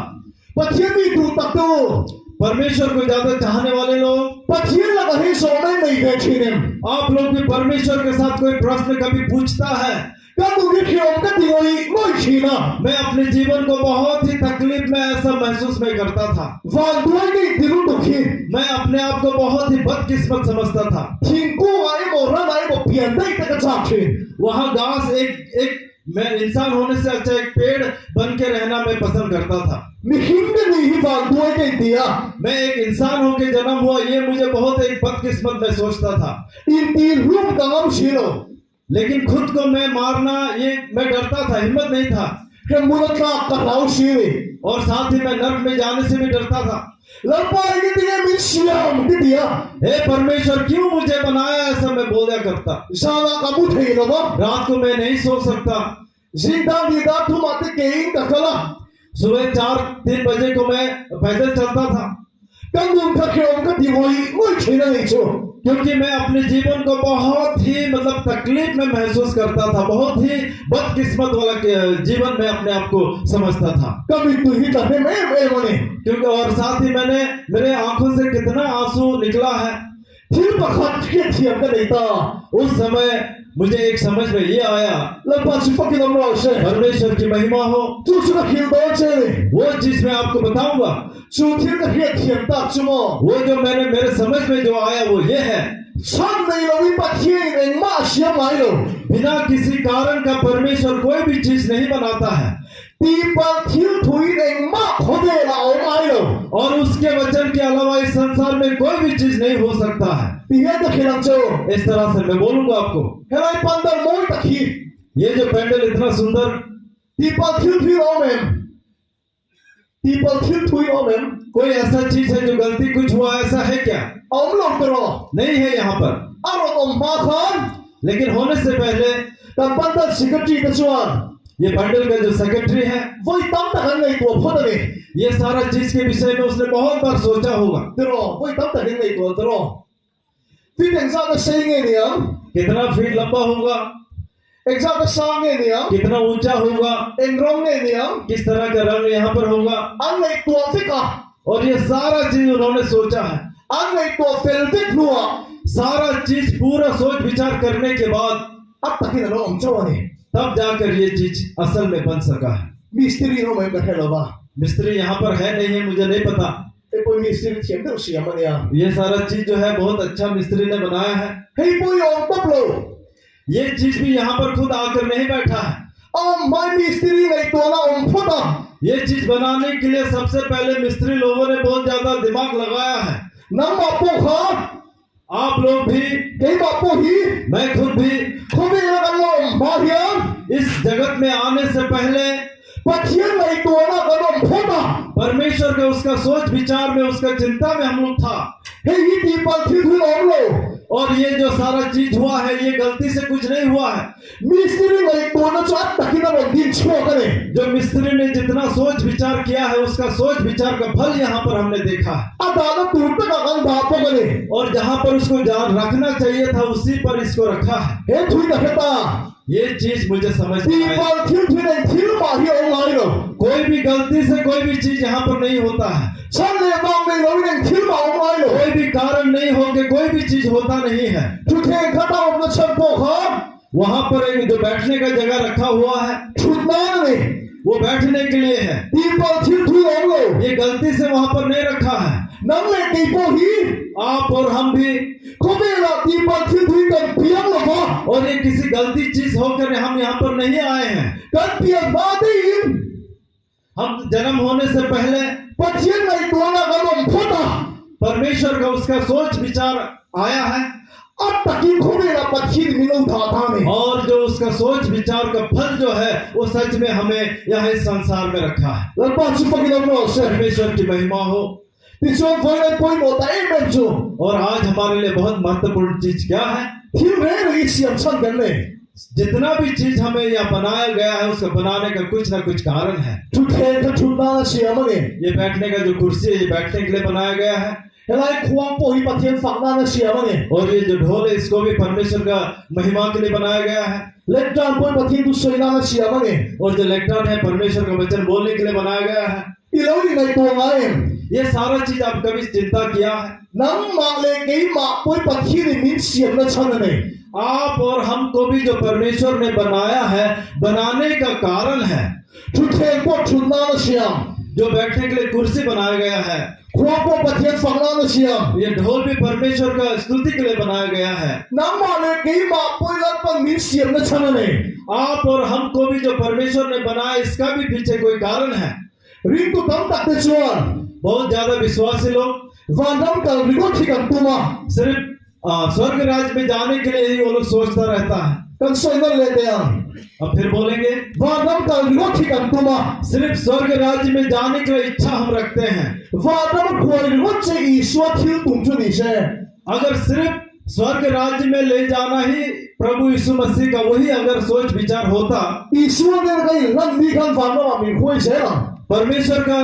把天邊度得到？ परमेश्वर को ज्यादा चाहने वाले लोग, 把天那個起所咧未嘅錢呢？ आप लोग भी परमेश्वर के साथ कोई प्रश्न कभी पूछता है? 咁到你強得啲我冇錢啊？ मैं अपने जीवन को बहुत ही तकलीफ में ऐसा महसूस मैं करता था। 反對嘅點樣讀錢？ मैं अपने आप को बहुत ही बदकिस्मत समझता था। 天高啊！一個人啊，一個變低得個雜錢。 वहां घास एक मैं इंसान होने से अच्छा एक पेड़ बन के रहना मैं पसंद करता था। 你顯得你反對嘅點啊？ मैं एक इंसान होकर जन्म हुआ, ये मुझे बहुत एक बदकिस्मत मैं सोचता था। 因啲रूप का नाम छिलो लेकिन खुद को मैं मारना ये मैं डरता था, हिम्मत नहीं था। 係冇得答個老師。 और साथ ही मैं नर्क में जाने से भी डरता था। 老爸嘅啲面想啲點啊？ हे परमेश्वर, क्यों मुझे बनाया, ऐसा मैं बोला करता। 沙拉咁冇提咯喎， रात को मैं नहीं सो सकता। 先當你打土馬的幾得㗎啦， सुबह 4-3 बजे को मैं पैदल चलता था, 根本佢強嘅啲我錢都未做。 क्योंकि मैं अपने जीवन को बहुत ही मतलब तकलीफ में महसूस करता था, बहुत ही बदकिस्मत वाला जीवन में अपने आप को समझता था। 咁你對佢特別咩我呢？ क्योंकि और साथ ही मैंने मेरे आंखों से कितना आंसू निकला है। 天不客嘅甜嘅嚟得， उस समय मुझे एक समझ में ये आया, 老爸是不給咁老師， परमेश्वर की महिमा हो। 做出個橋多啫， वो चीज मैं आपको बताऊंगा। 做天嘅甜得啫嘛。 वो जो मेरे समझ में जो आया वो ये है, छन नहीं लो भी पथियन इन मा शिया माई लो बिना किसी कारण का परमेश्वर कोई भी चीज नहीं बनाता है पीपल थिल थुई इन मा खोदे लाओ माई लो और उसके वचन के अलावा इस संसार में कोई भी चीज नहीं हो सकता है। तिहे तो खिलम चो इस तरह से मैं बोलूंगा आपको, हेलाई पंदर मोई तखी ये जो पैंडल इतना सुंदर, people Thiel Thuy ओमेम people Thiel Thuy ओमेम कोई ऐसा चीज है जो गलती कुछ हुआ ऐसा है क्या? ओम लोग करो नहीं है यहाँ पर। अरो ओम पाखन लेकिन होने से पहले तब पंदर सिकटी तजुआन ये पैंडल का जो सेक्रेटरी है वही तब तक नहीं तो फुट में ये सारा चीज के विषय में उसने बहुत बार सोचा होगा। दरो वही तब तक नहीं तो दरो फिर एग्जाम सेंगे नियम कितना फीट लंबा होगा, एग्जाम सांगे नियम कितना ऊंचा होगा, एंग्रोंगे नियम किस तरह का रंग यहाँ पर होगा, अन्य तो फिका और ये सारा चीज उन्होंने सोचा है। अन्य तो फिल्टिक हुआ सारा चीज पूरा सोच विचार करने के बाद अब तक ना लोग चौने तब जाकर ये चीज असल में बन सका है। मिस्त्री रो में बैठे लोगा मिस्त्री यहाँ पर है नहीं है मुझे नहीं पता। कोई मिस्त्री थियम तो उसी अमन या ये सारा चीज जो है बहुत अच्छा मिस्त्री ने बनाया है। हे कोई ओम पपलो ये चीज भी यहाँ पर खुद आकर नहीं बैठा है। ओम माय मिस्त्री नहीं तो ना ओम फुटा ये चीज बनाने के लिए सबसे पहले मिस्त्री लोगों ने बहुत ज्यादा दिमाग लगाया है। नम बापू खा आप लोग भी, कई बापू ही मैं खुद भी खुबे लगलो माहियम इस जगत में आने से पहले पथियन नहीं तो ना गलो फुटा परमेश्वर के उसका सोच विचार में उसका चिंता में हम लोग था। हे ही पीपल थिल ओम लो और ये जो सारा चीज हुआ है ये गलती से कुछ नहीं हुआ है। मिस्त्री नहीं तो ना चाट तक ना दिन छो करे जो मिस्त्री ने जितना सोच विचार किया है उसका सोच विचार का फल यहाँ पर हमने देखा है। अदालत टूट का गल बापो करे और जहाँ पर उसको जान रखना चाहिए था उसी पर इसको रखा है। हे थुई दखता ये चीज मुझे समझ में आई। पीपल थिल माही ओम लाई लो कोई भी गलती से कोई भी चीज यहाँ पर नहीं होता है। छन ले बांग में लोग ने थिल मा ओम लाई लो कोई भी कारण नहीं हो के कोई भी चीज होता नहीं है। ठुठे खता ओम छन को खा वहाँ पर एक जो बैठने का जगह रखा हुआ है ठुटना ने वो बैठने के लिए है। पीपल थिल ओम लो ये गलती से वहाँ पर नहीं रखा है। नम ले टीपो ही आप और हम भी खुबेला पीपल थिल कर पियम लो और ये किसी गलती चीज होकर हम यहाँ पर नहीं आए हैं। कर पियम बादीन हम जन्म होने से पहले पथियन नहीं तो ना गलो फुटा परमेश्वर का उसका सोच विचार आया है अब तक खुबेला पथियन मिलो था में और जो उसका सोच विचार का फल जो है वो सच में हमें यहाँ इस संसार में रखा है। लंबा सुपर किलो से परमेश्वर की महिमा हो। पिछों कोई होता है बच्चों और आज हमारे लिए बहुत महत्वपूर्ण चीज क्या है? फिर रहे इसी अवसर करने जितना भी चीज हमें यहाँ बनाया गया है उसका बनाने का कुछ ना कुछ कारण है। ठुठे तो ठुटना सियामने ये बैठने का जो कुर्सी है ये बैठने के लिए बनाया गया है। हेलाई खुआंग पोही पथियन फकना न सियामने और ये जो ढोल है इसको भी परमेश्वर का महिमा के लिए बनाया गया है। लेक्टान पोही पथियन दुसोइना न सियामने और जो लेक्टान है परमेश्वर का वचन बोलने के लिए बनाया गया है। इलोनी नहीं तो आए ये सारा चीज आप कभी चिंता किया है? नम माले गई मा पोही पथियन मिन सियम न छनने आप और हमको भी जो परमेश्वर ने बनाया है बनाने का कारण है। ठुठे को ठुटना न सियाम जो बैठने के लिए कुर्सी बनाया गया है। खुआंगो पथियन फकना न सियाम ये ढोल भी परमेश्वर का स्तुति के लिए बनाया गया है। नम माले गई मा पोही लग पर मिन सियम न छनने आप और हमको भी जो परमेश्वर ने बनाया इसका भी पीछे कोई कारण है। रिंग तो कम तक ते चुआन बहुत ज्यादा विश्वासी लोग वादम का रिगो ठिकन तुमा सिर्फ स्वर्ग राज्य में जाने के लिए ही वो लोग सोचता रहता है। कल सोइनर लेते हैं अब फिर बोलेंगे वादम का रिगो ठिकन तुमा सिर्फ स्वर्ग राज्य में जाने की इच्छा हम रखते हैं। वादम खोई रिगो चे ईश्वर थिल तुम चुनी से अगर सिर्फ स्वर्ग राज्य में ले जाना ही प्रभु यीशु मसीह का वही अगर सोच विचार होता ईश्वर ने कहीं लंबी खन फानो में खोई से ना परमेश्वर का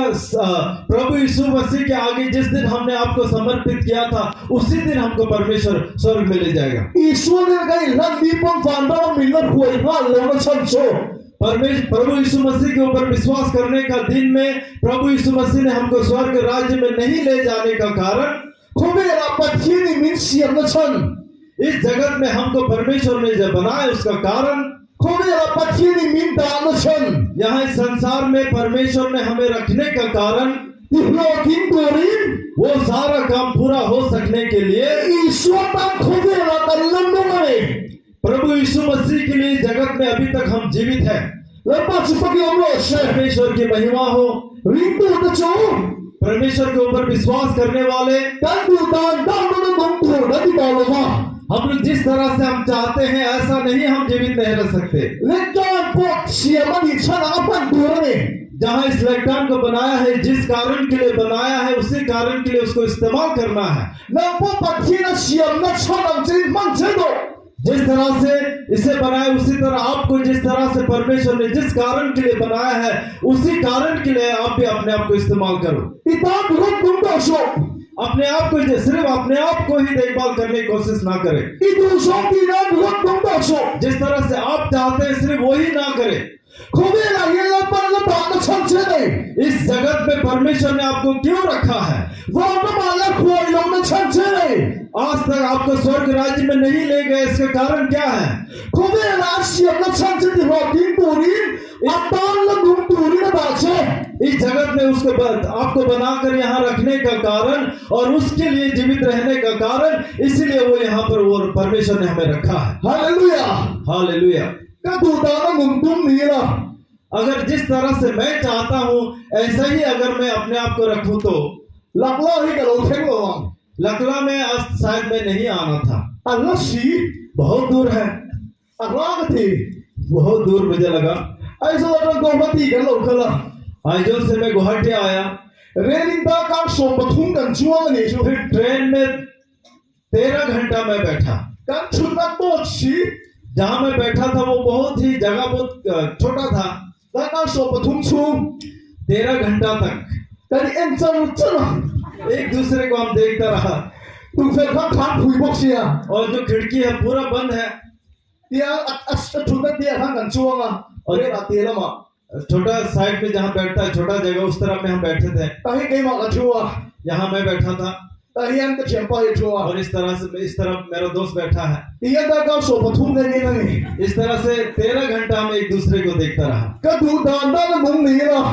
प्रभु यीशु मसीह के आगे जिस दिन हमने आपको समर्पित किया था उसी दिन हमको परमेश्वर स्वर्ग में ले जाएगा। ईश्वर ने कहीं लंबी पम फानो मिलर खोई ना लेना छंचो प्रभु यीशु मसीह के ऊपर विश्वास करने का दिन में प्रभु यीशु मसीह ने हमको स्वर्ग राज्य में नहीं ले जाने का कारण खुबेरा पथियन मिन सियम न छन इस जगत में हमको परमेश्वर ने जब बनाया उसका कारण खुबेरा पथियन मिन दान छन यहाँ इस संसार में परमेश्वर ने हमें रखने का कारण ที่เรากินตัวนี้ वो सारा काम पूरा हो सकने के लिए อีสวตังคุเวลาตันลันนุ่งเลย प्रभु यीशु मसीह के लिए जगत में अभी तक हम जीवित हैं แล้วปัจจุบันเราโลเช परमेश्वर की महिमा हो ริงตัวตะโจ परमेश्वर के ऊपर विश्वास करने वाले การดูตานด้านนั้นต้องตัวนั้นที่ตาเราว่า हम लोग जिस तरह से हम चाहते हैं ऐसा नहीं हम जीवित नहीं रह सकते และการปลดเสียมันอีกชั้นอัปปันตัวนี่ जहाँ इस लैपटॉप को बनाया है जिस कारण के लिए बनाया है उसी कारण के लिए उसको इस्तेमाल करना है แล้วพวกปัจจัยนั้นเสียมันชั้นอันจริงมันเจโด जिस तरह से इसे बनाया उसी तरह आपको जिस तरह से परमेश्वर ने जिस कारण के लिए बनाया है उसी कारण के लिए आप भी अपने आप को इस्तेमाल करो อีตาบุรุษตุ้งต่อโช अपने आप को सिर्फ अपने आप को ही देखभाल करने की कोशिश ना करें อีดูโชตีนั้นบุรุษตุ้งต่อโช जिस तरह से आप चाहते हैं सिर्फ वही ना करें คุเวลาเย็นแล้วปันแล้วตาก็ชั้นเจเลย इस जगत में परमेश्वर ने आपको क्यों रखा है วันนั้นมาแล้วควายลงนั้นชั้นเจเลย आज तक आपको स्वर्ग राज्य में नहीं ले गए इसका कारण क्या है คุเวลาเสียนั้นชั้นเจที่เรากินตัวนี้อัตตานแล้วดุมตัวนี้นะตาเช इस जगत में उसको आपको बनाकर यहाँ रखने का कारण और उसके लिए जीवित रहने का कारण इसलिए वो यहाँ पर वो परमेश्वर ने हमें रखा है ฮาเลลูยา हालेलुया ก็ดูตาแล้วดุมตุ้มนี้ล่ะ अगर जिस तरह से मैं चाहता हूँ ऐसा ही अगर मैं अपने आप को रखूं तो หลักล่อให้กับเราเท่งระวัง लकला में आज शायद मैं नहीं आना था อันละสี बहुत दूर है อันละกที बहुत दूर मुझे लगा ไอ้สลับกันโกมาตีกันหลงกันละ आइजोल से मैं गुवाहाटी आया เรนินตาการส่งปทุมกันช่วงนี้ช่วง फिर ट्रेन में 13 घंटा मैं बैठा การชุดนักโทษสี जहाँ मैं बैठा था वो बहुत ही जगह बहुत छोटा था และการส่งปทุมช่วง 13 घंटा तक แต่ที่เอ็นจะรู้จัก एक दूसरे को हम देखता रहा ตุงเฟรข้างขานผุยพวกเสีย और जो खिड़की है पूरा बंद है เตียชุดนักเตียข้างกันช่วงอ่ะเรียกเตียแล้วมา छोटा साइड में जहाँ बैठता है छोटा जगह उस तरफ में हम बैठे थे แต่ให้เกมออกกันช่วง यहाँ मैं बैठा था แต่เฮียนก็เฉียงไปช่วง और इस तरफ मेरा दोस्त बैठा है เฮียนตาการส่งปทุมในนี้นั่นนี่ इस तरह से 13 घंटा में एक दूसरे को देखता रहा ก็ดูดานด้านมุมนี้ล่ะ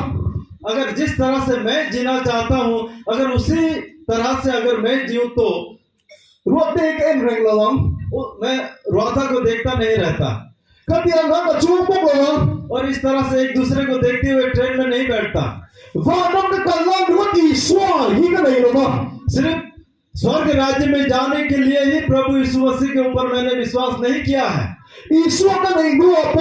अगर जिस तरह से मैं जीना चाहता हूँ अगर उसी तरह से अगर मैं जीऊँ तो รวดเด็กเอ็นแรงระวัง मैं रोता को देखता नहीं रहता ก็เตียงข้างกับช่วงพวกระวัง और इस तरह से एक दूसरे को देखते हुए ट्रेन में नहीं बैठता ว่าน้ำกันล่างรวดอีสวาฮีกันเลยหรอมา सिर्फ स्वर्ग राज्य में जाने के लिए ही प्रभु यीशु मसीह के ऊपर मैंने विश्वास नहीं किया है อีสวากันเลยรัวโป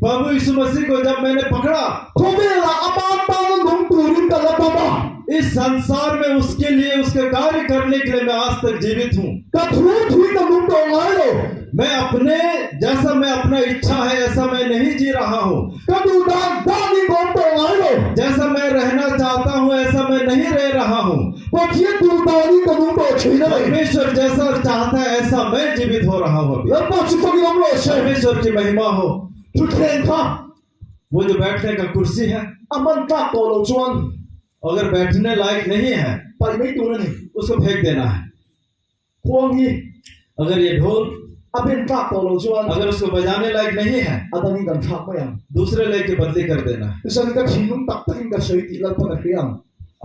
प्रभु यीशु मसीह को जब मैंने पकड़ा เขาเวลาอาบานตาแล้วหลงตูรินกันแล้วบ้า इस संसार में उसके लिए उसके कार्य करने के लिए मैं आज तक जीवित हूँ กระทู้ทุยกับลุงตรงไหนเลย मैं अपने जैसा मैं अपना इच्छा है ऐसा मैं नहीं जी रहा हूँ ก็ดูดานด้านนี้ของตรงไหนเลย जैसा मैं रहना चाहता हूँ ऐसा मैं नहीं रह रहा हूँ พอเทียบดูตานี้กับลุงโตฉีได้ परमेश्वर जैसा चाहता है ऐसा मैं जीवित हो रहा हूँ अभी แล้วปัจจุบันเราเลยใช่ परमेश्वर की महिमा हो ชุดเทนค่ะ वो जो बैठने का कुर्सी है อามันกล้าโตเราชวน अगर बैठने लायक नहीं है ไปไม่ดูนั่นนี่ उसको फेंक देना है ควงนี้ अगर ये ढोल อาเป็นกล้าโตเราชวน अगर उसको बजाने लायक नहीं है อาตอนนี้กันทักไม่ยัง दूसरे लेके बदली कर देना है ดิฉันก็ทิ้งนุ่งตักตั้งกับเฉยติแล้วพนักเรียง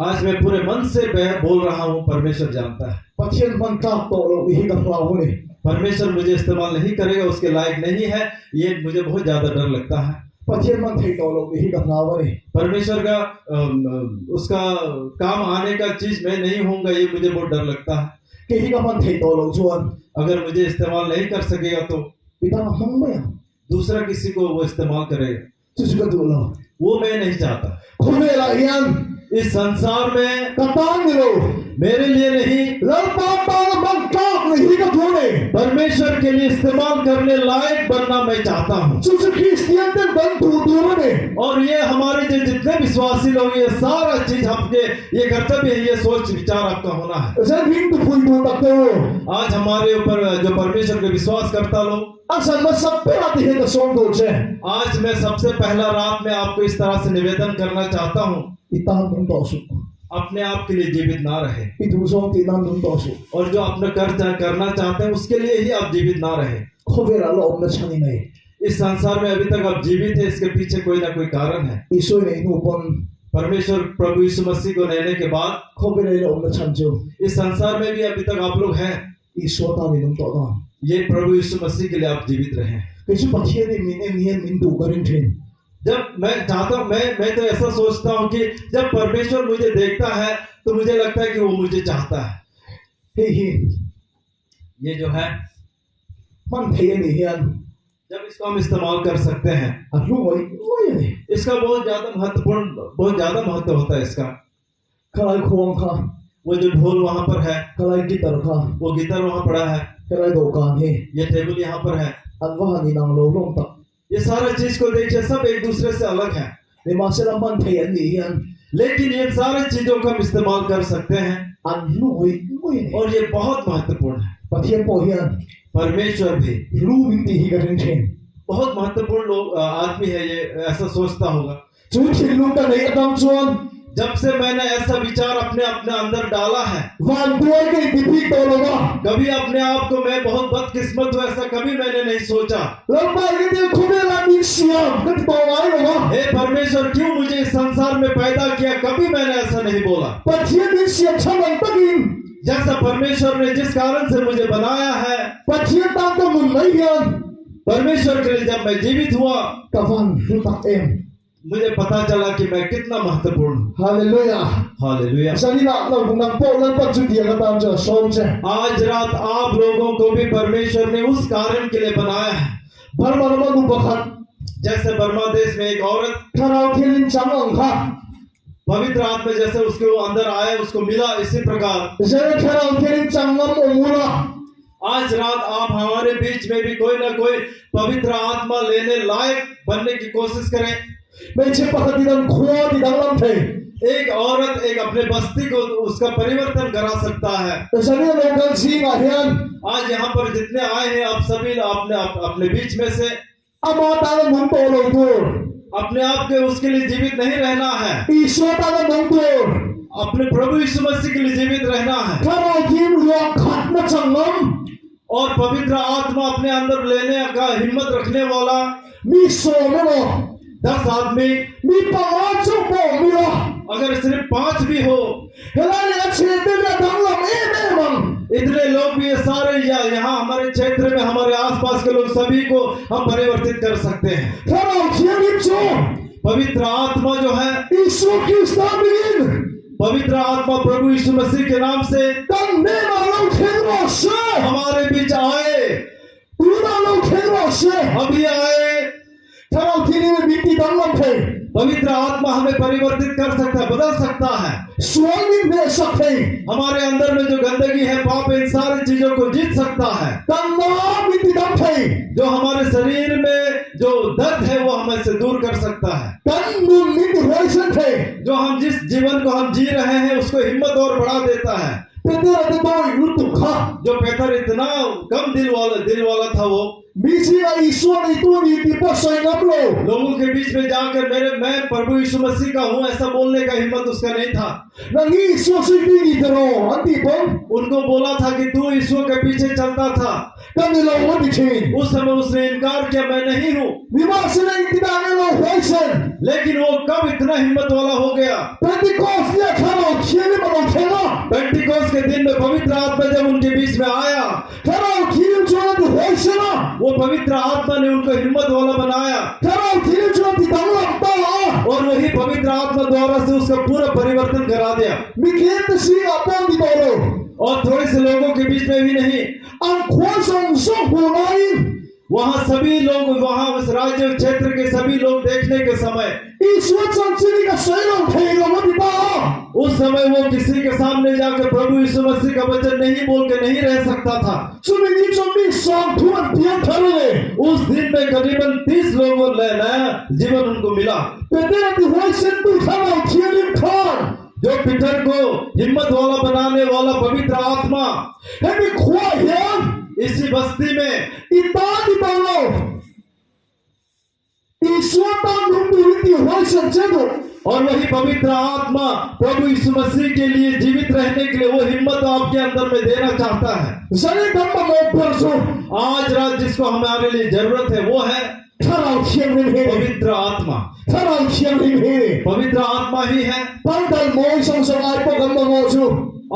आज मैं पूरे मन से बोल रहा हूँ परमेश्वर जानता है ประเทศมันกล้าโตเราอีกกับเราเนี่ย परमेश्वर मुझे इस्तेमाल नहीं करेगा उसके लायक नहीं है ये मुझे बहुत ज्यादा डर लगता है ประเทศมันไทยโตเราอีกกับเราเนี่ย परमेश्वर का उसका काम आने का चीज मैं नहीं होऊंगा ये मुझे बहुत डर लगता है เกี่ยวกับมันไทยโตเราชวน अगर मुझे इस्तेमाल नहीं कर सकेगा तो ปีตาห้องไม่ยัง दूसरा किसी को वो इस्तेमाल करेगा จู่ๆก็ดูเรา वो मैं नहीं चाहता คุณเวลาเฮียน इस संसार में กระตันนี่เรา मेरे लिए नहीं แล้วตามตาแล้วมันกล้าเลยอีกกับเราเนี่ย परमेश्वर के लिए इस्तेमाल करने लायक बनना मैं चाहता हूँ จู่ๆคริสเตียนเดินเดินดูเนี่ย और ये हमारे जो जितने विश्वासी लोग ये सारा चीज आपके ये कर्तव्य है ये सोच विचार आपका होना है ฉันพิงตุพุยดูตักเตอ आज हमारे ऊपर जो परमेश्वर पे विश्वास करता लोग อาสันมาสับเปล่าที่เห็นกับสองตัวเช่ आज मैं सबसे पहला रात में आपको इस तरह से निवेदन करना चाहता हूँ ปีตาหนุนต่อสู้ अपने आप के लिए जीवित ना रहे ปีดูสองตีนั่นหนุนต่อสู้ और जो अपने करना चाहते हैं उसके लिए ही आप जीवित ना रहे เขาเวลาเราอมนะชันนี่ไง इस संसार में अभी तक आप जीवित है इसके पीछे कोई ना कोई कारण है อีช่วยในหนูปน परमेश्वर प्रभु यीशु मसीह को लेने के बाद 可俾你攞咁嘅親照， इस संसार में भी अभी तक आप लोग हैं, 以所當年咁多啦。 ये प्रभु यीशु मसीह के लिए आप जीवित रहे। 佢說白天你面你面面度嗰啲天， जब मैं चाहता हूँ, मैं तो ऐसा सोचता हूँ कि जब परमेश्वर मुझे देखता है तो मुझे लगता है कि वो मुझे चाहता है। 希顯 ये जो है, 問題嘅年人， जब इसको हम इस्तेमाल कर सकते हैं, 啊攞我人哋， इसका बहुत ज्यादा महत्व होता है इसका। 佢嚟礦卡， वो जो ढोल वहां पर है, 佢嚟吉他卡， वो गिटार वहां पड़ा है, 佢嚟度間氣， ये टेबल यहाँ पर है, 銀花你能路窿特， ये सारा चीज को देखिए सब एक दूसरे से अलग है, 你馬些諗問題嘅年人， लेकिन ये सारी चीजों को हम इस्तेमाल कर सकते हैं 銀攞我人哋， और ये बहुत महत्वपूर्ण है। 白天波人， परमेश्वर भी 攞面地嘅天天， बहुत महत्वपूर्ण लोग आदमी है, ये ऐसा सोचता होगा। 早天攞緊你嘅當中， जब से मैंने ऐसा विचार अपने अंदर डाला है, 萬多嘅地皮到啦， कभी अपने आप को मैं बहुत बदकिस्मत हूँ ऐसा कभी मैंने नहीं सोचा। 兩百嘅啲佢咩爛面上，跟住到位啦， हे परमेश्वर क्यों मुझे इस संसार में पैदा किया, कभी मैंने ऐसा नहीं बोला। 白天面上出嚟得見， जैसा परमेश्वर ने जिस कारण से मुझे बनाया है, 白天當到門裏人， परमेश्वर के लिए जब मैं जीवित हुआ 得翻都得em， मुझे पता चला कि मैं कितना महत्वपूर्ण हूँ। 哈利路亞。 हालेलुया। 所以啦，เรา同能波能不住啲嘅當作雙啫， आज रात आप लोगों को भी परमेश्वर ने उस कारण के लिए बनाया है। 把我哋冇不看， जैसे बर्मा देश में एक औरत 看到天靈長硬看， पवित्र आत्मा जैसे उसके वो अंदर आया, उसको मिला, इसी प्रकार 所以看到天靈長硬冇啦， आज रात आप हमारे बीच में भी कोई ना कोई पवित्र आत्मा लेने लायक बनने की कोशिश करें। 未切不啲人誇啲等諗題， एक औरत एक अपने बस्ती को उसका परिवर्तन करा सकता है। 所以呢兩個字牙人， आज यहाँ पर जितने आए हैं आप सभी अपने बीच में से 阿媽打個門波路多， अपने आप के उसके लिए जीवित नहीं रहना है, 以所打個門多， अपने प्रभु यीशु मसीह के लिए जीवित रहना है 看到天落看乜長硬， और पवित्र आत्मा अपने अंदर लेने का हिम्मत रखने वाला 你傻咩咯？ 10 आदमी, 你把我做報咩咯？ अगर सिर्फ 5 भी हो, 原來你一切都係等諗咩問？ इतने लोग भी ये सारे यहाँ हमारे क्षेत्र में हमारे आसपास के लोग सभी को हम परिवर्तित कर सकते हैं। 看到天靈做， पवित्र आत्मा जो है, 以所基督名。 पवित्र आत्मा प्रभु यीशु मसीह के नाम से 當你馬路聽落時， हमारे बीच आए, 你馬路聽落時， अभी आए। 睇到天靈嘅面地等諗題， पवित्र आत्मा हमें परिवर्तित कर सकता है, बदल सकता है। 所以咩實體， हमारे अंदर में जो गंदगी है, पाप है, इन सारी चीजों को जीत सकता है। 當我面地等題， जो हमारे शरीर में जो दर्द है वो हमें से दूर कर सकता है। 根本面地開身體， जो हम जिस जीवन को हम जी रहे हैं उसको हिम्मत और बढ़ा देता है। 俾啲人哋多如獨卡， जो पेतर इतना कम दिल वाला था, वो 每次係以所你多你地不碎咁路， लोगों के बीच में जाकर मैं प्रभु यीशु मसीह का हूँ ऐसा बोलने का हिम्मत उसका नहीं था। 嗱你所需啲你嘅咯，安地本， उनको बोला था कि तू यीशु के पीछे चलता था। 跟你路我哋前， उस समय उसने इनकार किया, मैं नहीं हूँ। 你話是你啲大嘅路開身， लेकिन वो कब इतना हिम्मत वाला हो गया? 俾啲歌詞一睇到天你馬路聽咯， पेंटिकोस के दिन में पवित्र आत्मा जब उनके बीच में आया, 睇到天做一啲開身咯。 वो पवित्र आत्मा ने उनको हिम्मत वाला बनाया 睇到天做啲等諗多啊！ और वही पवित्र आत्मा द्वारा से उसका पूरा परिवर्तन करा दिया। 你見到是阿幫啲道路， और थोड़े से लोगों के बीच में भी नहीं, 按寬鬆生活來， वहां सभी लोग, वहां उस राज्य क्षेत्र के सभी लोग देखने के समय, 以所真知呢個水龍提落我哋多啊！ उस समय वो किसी के सामने जाकर प्रभु यीशु मसीह का वचन नहीं बोल के नहीं रह सकता था। 所以你做咩上土人點睇咧？ उस दिन में करीबन 30 लोगों ने नया जीवन उनको मिला। 俾啲人哋開心都睇到天靈看， जो पीटर को हिम्मत वाला बनाने वाला पवित्र आत्मा 係咪誇人？ इसी बस्ती में 一打啲道路，以所當中對你哋開心這個。 और वही पवित्र आत्मा प्रभु यीशु मसीह के लिए जीवित रहने के लिए वो हिम्मत आपके अंदर में देना चाहता है।所以咁啊，我表示， आज रात जिसको हमारे लिए जरूरत है वो है ถ้าเราเทียมริมเฮ पवित्र आत्मा ถ้าเราเทียมริมเฮ पवित्र आत्मा ही है ตั้งแต่โมยทรงสลายพวกกันมาโมจู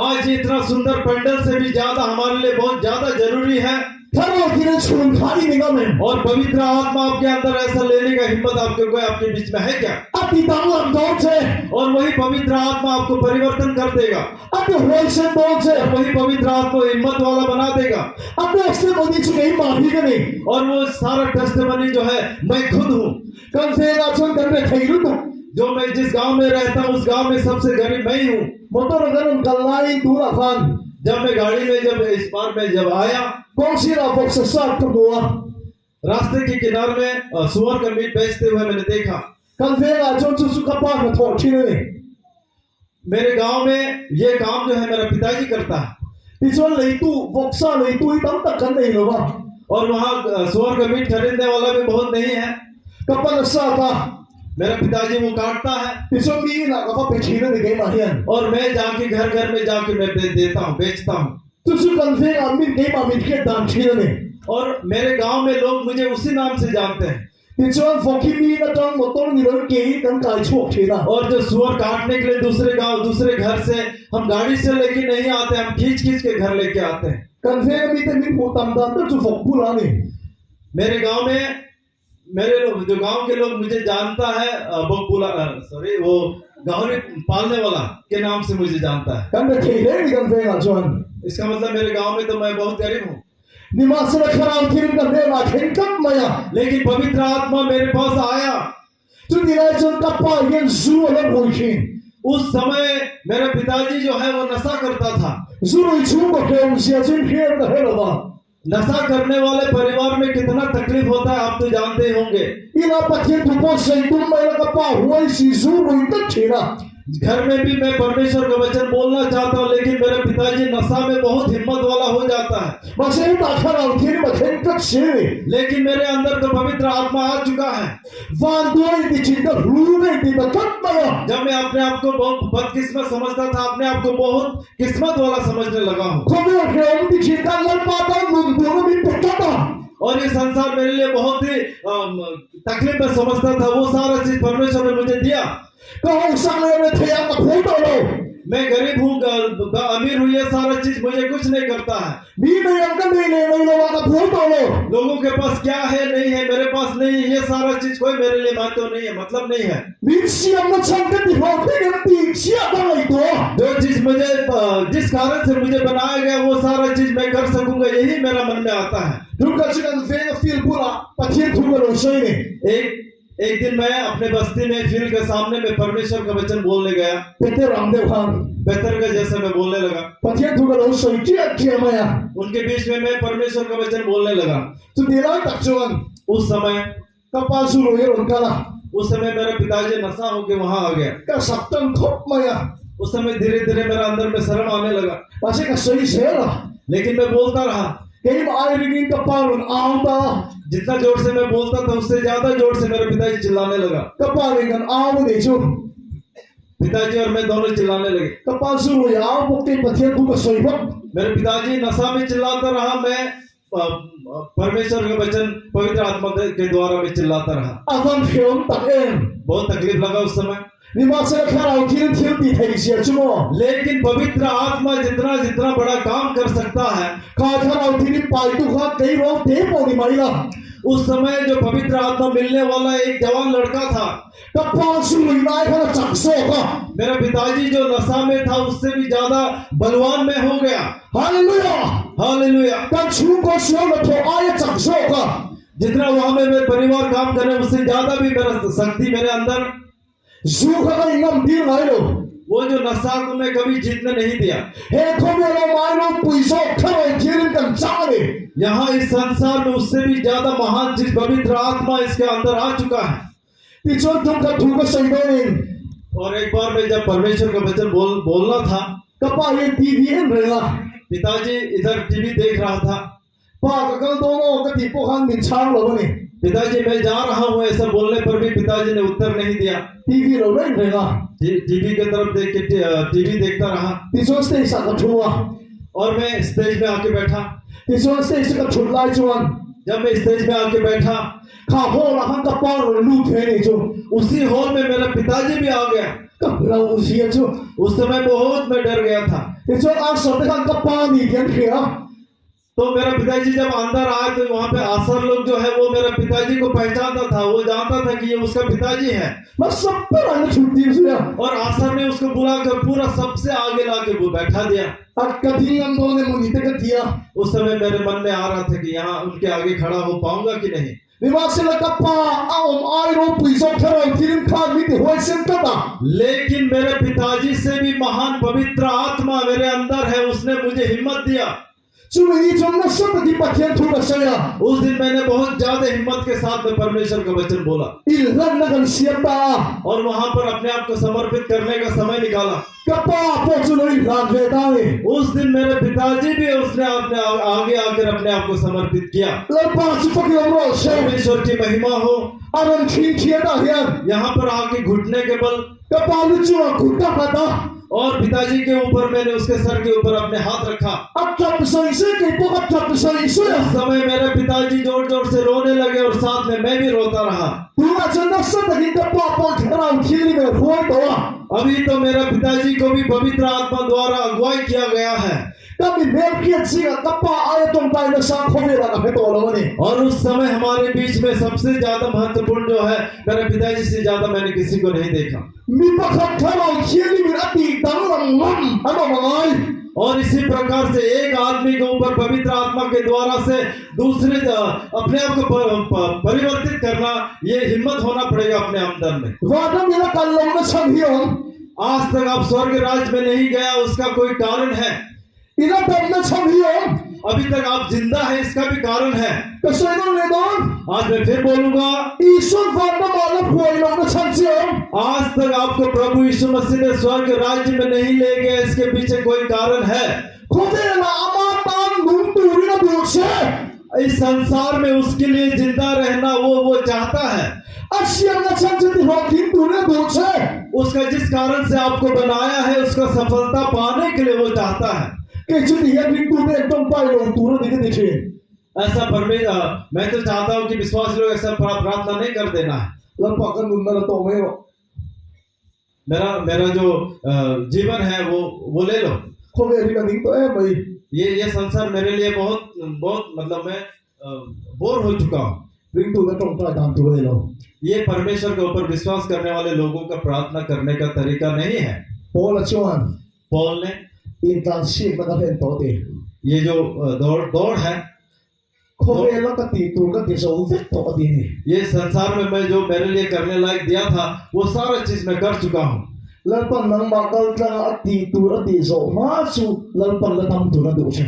आज इतना सुंदर पंडल से भी ज्यादा हमारे लिए बहुत ज्यादा जरूरी है ถ้าเราที่นั่นชุนขาดีไม่ก็มัน और पवित्र आत्मा आपके अंदर ऐसा लेने का हिम्मत आपके कोई आपके बीच में है क्या อธิตังหลังโดนเจ और वही पवित्र आत्मा आपको परिवर्तन कर देगा อธิหัวเส้นโดนเจ और वही पवित्र आत्मा को हिम्मत वाला बना देगा อธิเส้นบนนี้ชุนไม่มาพี่กันนี่ और वो सारा टेस्टिमनी जो है मैं खुद हूँ กันเฟราชนกันเป็นใครรู้ตัว जो मैं जिस गांव में रहता हूँ उस गांव में सबसे गरीब मैं ही हूँ มอเตอร์กันกันไล่ดูละคัน जब मैं गाड़ी में जब इस बार में जब आया กองศิลาบอกสัสๆกับตัว रास्ते के किनारे में सुअर का मीट बेचते हुए मैंने देखा กันเฟราชนชุสุขภาพมาถอดที่นี่ मेरे गांव में ये काम जो है मेरा पिताजी करता है ที่ชวนเลยตู้บอกซ่าเลยตู้ตั้งแต่กันเองหรอวะ और वहाँ सुअर का मीट खरीदने वाला भी बहुत नहीं है กับปันซ่าตา मेरा पिताजी वो काटता है ที่ชวนมีนะก็ไปชี้นั่นเองมาเฮียน और मैं जाके घर घर में जाके मैं देता हूँ बेचता हूँ ชุสุกันเฟรามินเกมามินเกดันชี้นั่นเอง और मेरे गांव में लोग मुझे उसी नाम से जानते हैं ที่ชวนฟอกที่มีนะจังหมดต้นนี่เลยเกี่ยกันกายโชคชี้นะ और जो सुअर काटने के लिए दूसरे गांव दूसरे घर से हम गाड़ी से लेके नहीं आते हम खींच खींच के घर लेके आते हैं กันเฟรามีแต่มีผู้ตำดำก็จะฟอกผู้ละนี่ मेरे गांव में मेरे लोग जो गांव के लोग मुझे जानता है बकुला सॉरी वो गाहरी पालने वाला के नाम से मुझे जानता है กันไปเที่ยวเลยกันเฟราชน इसका मतलब मेरे गांव में तो मैं बहुत गरीब हूँ นี่มาสละครามที่มันกันเฟราเห็นกันมาอ่ะ लेकिन पवित्र आत्मा मेरे पास आया จุดนี้เลยจนกับป้าเย็นซูแล้วหุ่นชิน उस समय मेरा पिताजी जो है वो नशा करता था ซูรุยชูก็เกี่ยวเสียจนเพียงแต่เฮลบ้า नशा करने वाले परिवार में कितना तकलीफ होता है आप तो जानते ही होंगे อีลาปะเทียนทุกคนใส่ตุ้มไปแล้วก็ป้าหัวสีซูรุยตัดชีนะ घर में भी मैं परमेश्वर का वचन बोलना चाहता हूँ लेकिन मेरे पिताजी नशा में बहुत हिम्मत वाला हो जाता है มาเสียตาขนาดที่นี่มาเห็นกัดชี लेकिन मेरे अंदर तो पवित्र आत्मा आ चुका है วันด้วยที่จิตก็รู้ได้ที่มันกัดมาอ่ะ जब मैं अपने आप को बहुत बदकिस्मत समझता था अपने आप को बहुत किस्मत वाला समझने लगा हूँ คนเรื่องเรื่องที่จิตการเล่นป้าต้องหนุนตัวมันมีปัจจัย और ये संसार मेरे लिए बहुत ही तकलीफ में समझता था वो सारा चीज परमेश्वर ने मुझे दिया ก็ห้องสร้างเลยเลยเทียมกับผู้ต่อเรา मैं गरीब हूँ अमीर हूँ ये सारा चीज मुझे कुछ नहीं करता है มีไม่ยังก็มีเลยไม่ระวังกับผู้ต่อเรา लोगों के पास क्या है नहीं है मेरे पास नहीं है ये सारा चीज कोई मेरे लिए महत्व नहीं है मतलब नहीं है มีเสียงมันช่างกันที่เราที่กันตีเสียได้ตัว जो चीज मुझे जिस कारण से मुझे बनाया गया वो सारा चीज मैं कर सकूंगा यही मेरा मन में आता है ดูกันชิกันเฟงฟิลพูละปะเทียนทุกคนเราใช่ไหม एक दिन मैं अपने बस्ती में फील्ड के सामने में परमेश्वर का वचन बोलने गया เป็นเรื่องเดียวกัน बेहतर का जैसे मैं बोलने लगा ปะเทียนทุกคนเราใช่เจียเจียมาอ่ะ उनके बीच में मैं परमेश्वर का वचन बोलने लगा จุดนี้เราตักชวน उस समय กับป้าสุรุยหลงกันละ उस समय मेरा पिताजी नशा होके वहां आ गया ก็สับตังคบมาอ่ะ उस समय धीरे धीरे मेरा अंदर में शर्म आने लगा มาเช่นกับใส่เสียละ लेकिन मैं बोलता रहा เกี่ยมไอ้ริงกับป้าหลุนเอาตา जितना जोर से मैं बोलता था उससे ज्यादा जोर से मेरे पिताजी चिल्लाने लगा กับป้าริงกันเอาไม่ได้ชุน पिताजी और मैं दोनों चिल्लाने लगे กับป้าสุรุยเอาปกติปะเทียนทุกคนใส่พัก मेरे पिताजी नशा में चिल्लाता रहा मैं परमेश्वर का वचन पवित्र आत्मा के द्वारा मैं चिल्लाता रहा อาการเขียวตักเอง बहुत तकलीफ लगा उस समय นี่มาเช่นกับเราที่เที่ยวตีไทยเสียชั่วโมง लेकिन पवित्र आत्मा जितना जितना बड़ा काम कर सकता है ข้าถ้าเราที่นี่ไปทุกครั้งที่เราเทปอดีไหมล่ะ उस समय जो पवित्र आत्मा मिलने वाला एक जवान लड़का था กับป้าสุรุยนายเขาจับโซ่ก็ मेरा पिताजी जो नशा में था उससे भी ज्यादा बलवान में हो गया ฮาเลลูยา हालेलुया การชูก็เสียมาโถอายจับโซ่ก็ जितना वहां में मेरे परिवार काम कर रहे हैं उससे ज्यादा भी मेरा शक्ति मेरे अंदर สู้เขาก็ยังดีไหมลูก वो जो नशा को मैं कभी जीतने नहीं दिया เฮ้เขาไม่เราไม่เราปุยโซ่เขาที่นี่กันจ้าเลย यहाँ इस संसार में उससे भी ज्यादा महान चीज पवित्र आत्मा इसके अंदर आ चुका है ที่ชนทุกข์ถูกก็ใส่โดน और एक बार मैं जब परमेश्वर का वचन बोलना था กับป้ายังทีวีเห็นเลยล่ะ पिताजी इधर टीवी देख रहा था ป้าก็กำลังโตโน่ก็ตีพวกข้างมินช้างเหรอวะนี่ पिताजी मैं जा रहा हूँ ऐसा बोलने पर भी पिताजी ने उत्तर नहीं दिया ทีวีเราเล่นเลยล่ะ टीवी की तरफ देख के टीवी देखता रहा ที่ชนสเตจสักกระชัว और मैं स्टेज में आके बैठा ที่ชนสเตจสักกระชุนลายชวน जब मैं स्टेज में आके बैठा, ข้าโหละข้างกระป๋องลูกเทนี่จู उसी हॉल में मेरा पिताजी भी आ गया। กับเราเสียจู उस समय बहुत मैं डर गया था। ที่จูอาสมในข้างกระป๋องนี่เดียนเขียว तो मेरा पिताजी जब अंदर आए तो वहां पे आसर लोग जो है वो मेरा पिताजी को पहचानता था, वो जानता था कि ये उसका पिताजी है। มาสับปะรดในชุดดีสุด और आसर ने उसको बुलाकर पूरा सबसे आगे लाके वो बैठा दिया। อัดกระดิ่งอันโดนในมือนี่ตะกะเดีย उस समय मेरे मन में आ रहा था कि यहाँ उनके आगे खड़ा हो पाऊंगा कि नहीं। นี่ว่าสิละกระป๋องเอาอมไอโรปุยซอกเทเราที่ริมข้างมิติห้วยเส้นตะตา लेकिन मेरे पिताजी से भी महान पवित्र आत्मा मेरे अंदर है, उसने मुझे हिम्मत दिया। จูนี่จงนักสัตย์ที่ปะเทียนทุกข์เสีย उस दिन मैंने बहुत ज्यादा हिम्मत के साथ में परमेश्वर का वचन बोला อิลลันนักันเสียตา और वहां पर अपने आप को समर्पित करने का समय निकाला। กระป๋องพวกจูนี่หลานเวตาเลย उस दिन मेरे पिताजी भी उसने अपने आगे आकर अपने आप को समर्पित किया। แล้วป้าสุภกิจรอเช परमेश्वर की महिमा हो। อารมณ์ขี้เคียดาเฮียน यहाँ पर आके घुटने के बल กระป๋องนี่จูกุตะกะตา और पिताजी के ऊपर मैंने उसके सर के ऊपर अपने हाथ रखा। อัดจับใส่เสื้อกี่พวกอัดจับใส่เสื้อ उस समय मेरे पिताजी जोर जोर से रोने लगे और साथ में मैं भी रोता रहा। ตัวจนนักสัตย์ที่กระป๋องปนเราที่นี่เป็นหัวตัว अभी तो मेरा पिताजी को भी पवित्र आत्मा द्वारा अगुवाई किया गया है। ก็มีเมฆเพียรสิกระป๋องอะไรตรงไปในสังคมเวลาให้ตัวเราเนี่ย और उस समय हमारे बीच में सबसे ज्यादा महत्वपूर्ण जो है, मेरे पिताजी से ज्यादा मैंने किसी को नहीं देखा। มีประคับเท่าเราที่นี่มีอดีตดังลำมั่นอันว่าไง और इसी प्रकार से एक आदमी के ऊपर पवित्र आत्मा के द्वारा से दूसरे अपने आप को परिवर्तित करना, ये हिम्मत होना पड़ेगा अपने अंदर में। ว่าถ้ามีละกันลงนะช่างเฮียน आज तक आप स्वर्ग राज्य में नहीं गया, उसका कोई कारण है। อีละดำนะช่างเฮียน अभी तक आप जिंदा है, इसका भी कारण है। ก็ใส่ต้องเลยน้อง आज मैं फिर बोलूंगा, อีส่วนความประมาทและป่วยลงนะช่างเฮียน आज तक आपको प्रभु यीशु मसीह ने स्वर्ग राज्य में नहीं ले गया, इसके पीछे कोई कारण है। เขาเวลาอามาตามหนุนตูรินะดูเช่ इस संसार में उसके लिए जिंदा रहना वो चाहता है। อาเชียนนะช่างจะที่หอกทิ้งตูรินะดูเช่ उसका जिस कारण से आपको बनाया है, उसका सफलता पाने के लिए वो चाहता है। เกิดจุดที่ยังทิ้งตูรินะต้องไปลงตูรินะดีๆ ऐसा परमेश्वर, मैं तो चाहता हूँ कि विश्वास लोग ऐसा प्रार्थना नहीं कर देना है। แล้วปากกันหนุนมาแล้วโตไม่หรอก मेरा जो जीवन है वो ले लो। เขาเวลาที่กันทิ้งตัวไป ये संसार मेरे लिए बहुत बहुत मतलब मैं बोर हो चुका हूँ। ทิ้งตูรินะต้องไปตามตูริเรา ये परमेश्वर के ऊपर विश्वास करने वाले लोगों का प्रार्थना करने का तरीका नहीं है। พอละชวน पौल ने อินการชีพมันก็เป็นตัวเอง ये जो दौड़ है, เขาเวลาก็ตีตูก็ตีโซ่เวทตัวดีนี่ ये संसार में मैं जो मेरे लिए करने लायक दिया था, वो सारा चीज मैं कर चुका हूँ। แล้วตอนนั้นมาก็จะตีตูตีโซ่มาสู่แล้วตอนละทำตูนะดูใช่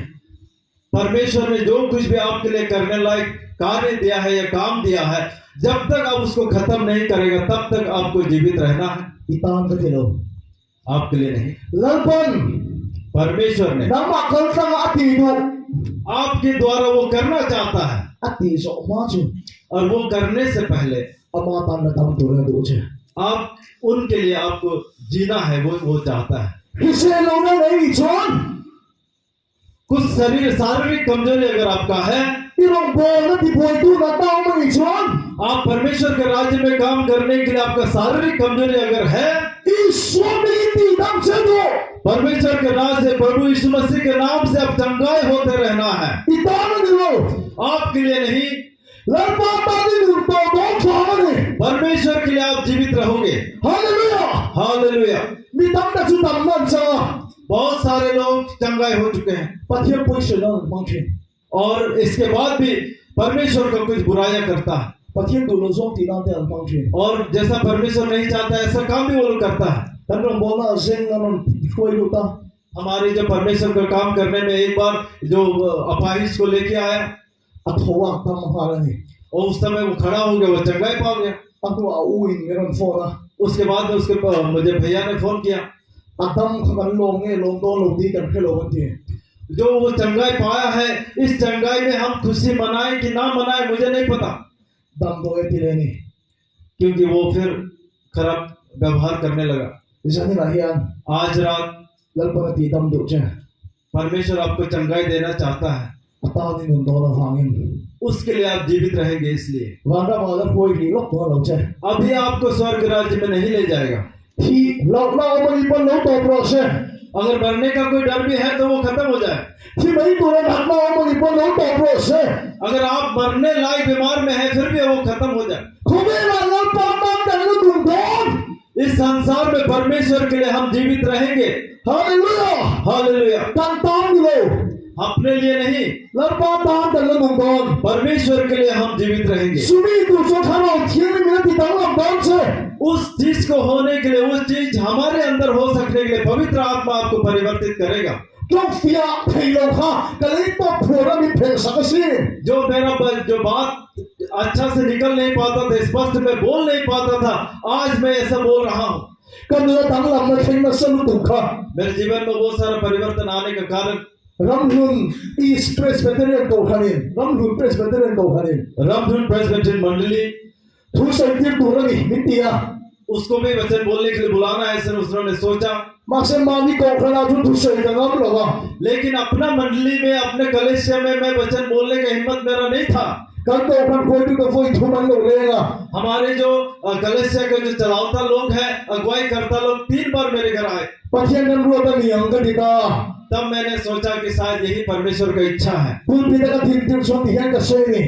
परमेश्वर ने जो कुछ भी आपके लिए करने लायक कार्य दिया है या काम दिया है, जब तक आप उसको खत्म नहीं करेगा, तब तक आपको जीवित रहना है, อีตามก็เทโล आपके लिए नहीं। แล้วตอน परमेश्वर ने น้ำมาก็จะตีดู आपके द्वारा वो करना चाहता है, ตีโซ่มาสู่ और वो करने से पहले อามาตามละทำตูนะดูใช่ आप उनके लिए आपको जीना है, वो चाहता है। พิเศษเราได้เลยอีชน कुछ शारीरिक कमजोरी अगर आपका है, ที่ลงโบแล้วที่ป่วยตู้มาเต้ามาอีชน आप परमेश्वर के राज्य में काम करने के लिए आपका शारीरिक कमजोरी अगर है, อีส่วนนี้ตีดำเช่นดู परमेश्वर के राज से प्रभु यीशु मसीह के नाम से अब चंगाई होते रहना है, อีตามมันดู आपके लिए नहीं, แล้วป้าป้าที่ดูตัวน้องฟ้ามันนี่ परमेश्वर के लिए आप जीवित रहोगे। ฮาเลลูยา हालेलुया। มีดำแต่ชุดดำนั่นจ้า बहुत सारे लोग चंगाई हो चुके हैं ปะเทียมปุยเสนาบางที और इसके बाद भी परमेश्वर को कुछ बुराइयां करता है, ปะเทียมดูโลซ่องตีน้ำแต่บางที और जैसा परमेश्वर नहीं चाहता ऐसा काम भी वो लोग करता है। ท่านรองบอกว่าเซ็งนั้นมันช่วยดูตา हमारे जो परमेश्वर का काम करने में एक बार जो अपाहिज को लेके आया, อัตวะตามมาเลย और उस समय वो खड़ा हो गया, वो चंगाई पा गया। อัตวะอุ้ยเงินโฟนะ उसके बाद में मुझे भैया ने फोन किया, อัตมขันลงเงี้ยลงโดนลงดีกันแค่ลงกันที जो वो चंगाई पाया है, इस चंगाई में हम खुशी मनाएं कि ना मनाएं मुझे नहीं पता, ดำตัวเอติเลนี่ क्योंकि वो फिर खराब व्यवहार करने लगा। ดิฉันนี่หลายยัน आज रात แล้วปกติดำดุใช่ परमेश्वर आपको चंगाई देना चाहता है। ta ni nun do na hangin उसके लिए आप जीवित रहेंगे। इसलिए wa ra ma la poi ni lok to lo che अभी आपको स्वर्ग राज्य में नहीं ले जाएगा। thi lo ma ni pon lo to pro se अगर मरने का कोई डर भी है तो वो खत्म हो जाए। thi mai tu ra ma ma ni pon lo to pro se अगर आप मरने लायक बीमार में है फिर भी वो खत्म हो जाए। ko me la lo pa ta ta lo dun don इस संसार में परमेश्वर के लिए हम जीवित रहेंगे। hallelujah hallelujah. tan tang ni lo अपने लिए नहीं, lo pa ta ta lo dun don परमेश्वर के लिए हम जीवित रहेंगे। sumi tu so tha lo thiên ni mi ti dang lam don se उस चीज को होने के लिए, उस चीज हमारे अंदर हो सकने के लिए पवित्र आत्मा आपको परिवर्तित करेगा। trong fia thei lo kha ka le to phro ra mi phe sa ka si जो बात अच्छा से निकल नहीं पाता था, स्पष्ट में बोल नहीं पाता था, आज मैं ऐसा बोल रहा हूँ। ka no dang lam na thei na sa lu tu kha मेरे जीवन में बहुत सारा परिवर्तन आने का कारण Ramhun East Presbyterian to khanin Ramhun Presbyterian to khanin Ramdhun Presbyterian मंडली, thu sai tir tu ra ni mitia उसको भी वचन बोलने के लिए बुलाना है, ऐसा उन्होंने सोचा। ma se ma ni ko khana ju thu sai ka ngam lo ga लेकिन अपना मंडली में, अपने कलेसिया में मैं वचन बोलने का हिम्मत मेरा नहीं था। kan to khan ko tu ka foi thu man lo le ga हमारे जो कलेसिया के जो चलावता लोग हैं, अगुवाई करता लोग 3 बार मेरे घर आए। pathian nan ru ta ni ang ka dita तब मैंने सोचा कि शायद यही परमेश्वर का इच्छा है। pul pi ka tin tin so ti han ka se ni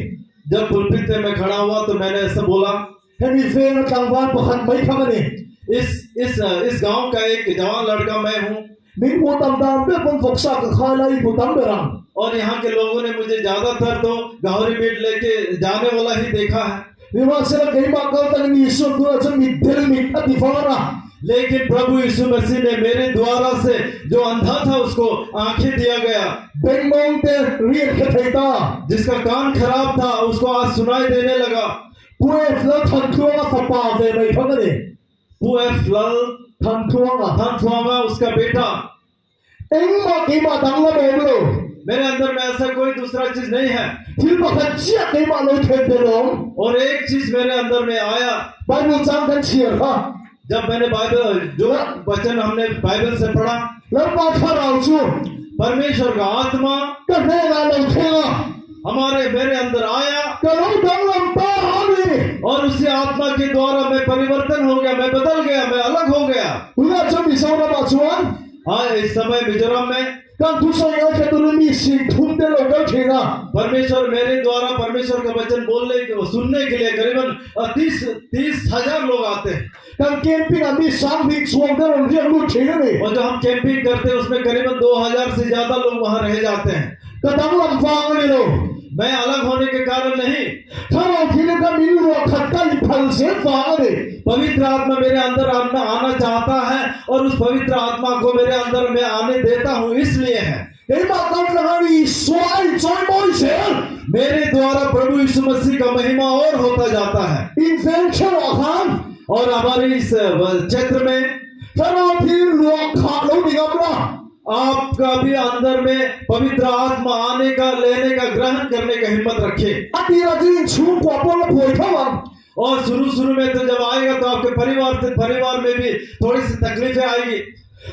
जब पुलपित में मैं खड़ा हुआ तो मैंने ऐसा बोला। he mi fe na tang wan pakhat mai kha ni इस गांव का एक जवान लड़का मैं हूँ, min mo tam dam pe pon fok sa ka kha lai bu tam berang और यहाँ के लोगों ने मुझे ज्यादातर तो गाहरी मीट लेके जाने वाला ही देखा है। विवाह से कई बार कहता नहीं ईश्वर द्वारा से मिथिल मिट अतिफारा लेकिन प्रभु यीशु मसीह ने मेरे द्वारा से जो अंधा था उसको आंखें दिया गया, बेंगोंग ते रियल के थैता जिसका कान खराब था उसको आज सुनाई देने लगा। पूरे फ्लड थनथुआ फपा दे भाई फगरे थनथुआ उसका बेटा। एंग मा की मा दंग बोलो मेरे अंदर में ऐसा कोई दूसरा चीज नहीं है। फिर बखत चिया की मा लो थे दे और एक चीज मेरे अंदर में आया, बाइबल जान कर चिया था जब मैंने बाइबल जो वचन हमने बाइबल से पढ़ा, लंबा खड़ा छु परमेश्वर का आत्मा करने वाला उठेगा हमारे मेरे अंदर आया, करो दंगम ता आवे और उसी आत्मा के द्वारा मैं परिवर्तन हो गया, मैं बदल गया, मैं अलग हो गया। उना जब मिसावा बाचुआन हाँ, इस समय मिजोरम में kan tuso ya ke turumi si thumte lo ga thega परमेश्वर मेरे द्वारा परमेश्वर का वचन बोलने के सुनने के लिए करीबन 30,000 लोग आते हैं। kan camping ami sang bi chuang ka ron riang lu thega ne और जो हम कैंपिंग करते हैं उसमें करीबन 2000 से ज्यादा लोग वहां रह जाते हैं। ka dang lam wang ne lo मैं अलग होने के कारण नहीं, tharo thile ka min ro khatta li phal se wang ne पवित्र आत्मा मेरे अंदर आना चाहता है और उस पवित्र आत्मा को मेरे अंदर में आने देता हूँ, इसलिए है। ei ma kan lahani swai choi moi se मेरे द्वारा प्रभु यीशु मसीह का महिमा और होता जाता है। invention wa khan और हमारे इस क्षेत्र में tharo thil lo kha lo dingam la आपका भी अंदर में पवित्र आत्मा आने का, लेने का, ग्रहण करने का हिम्मत रखे। ati ra jin chu kwa pon phoi thawang और शुरू में तो जब आएगा तो आपके परिवार में भी थोड़ी सी तकलीफें आएगी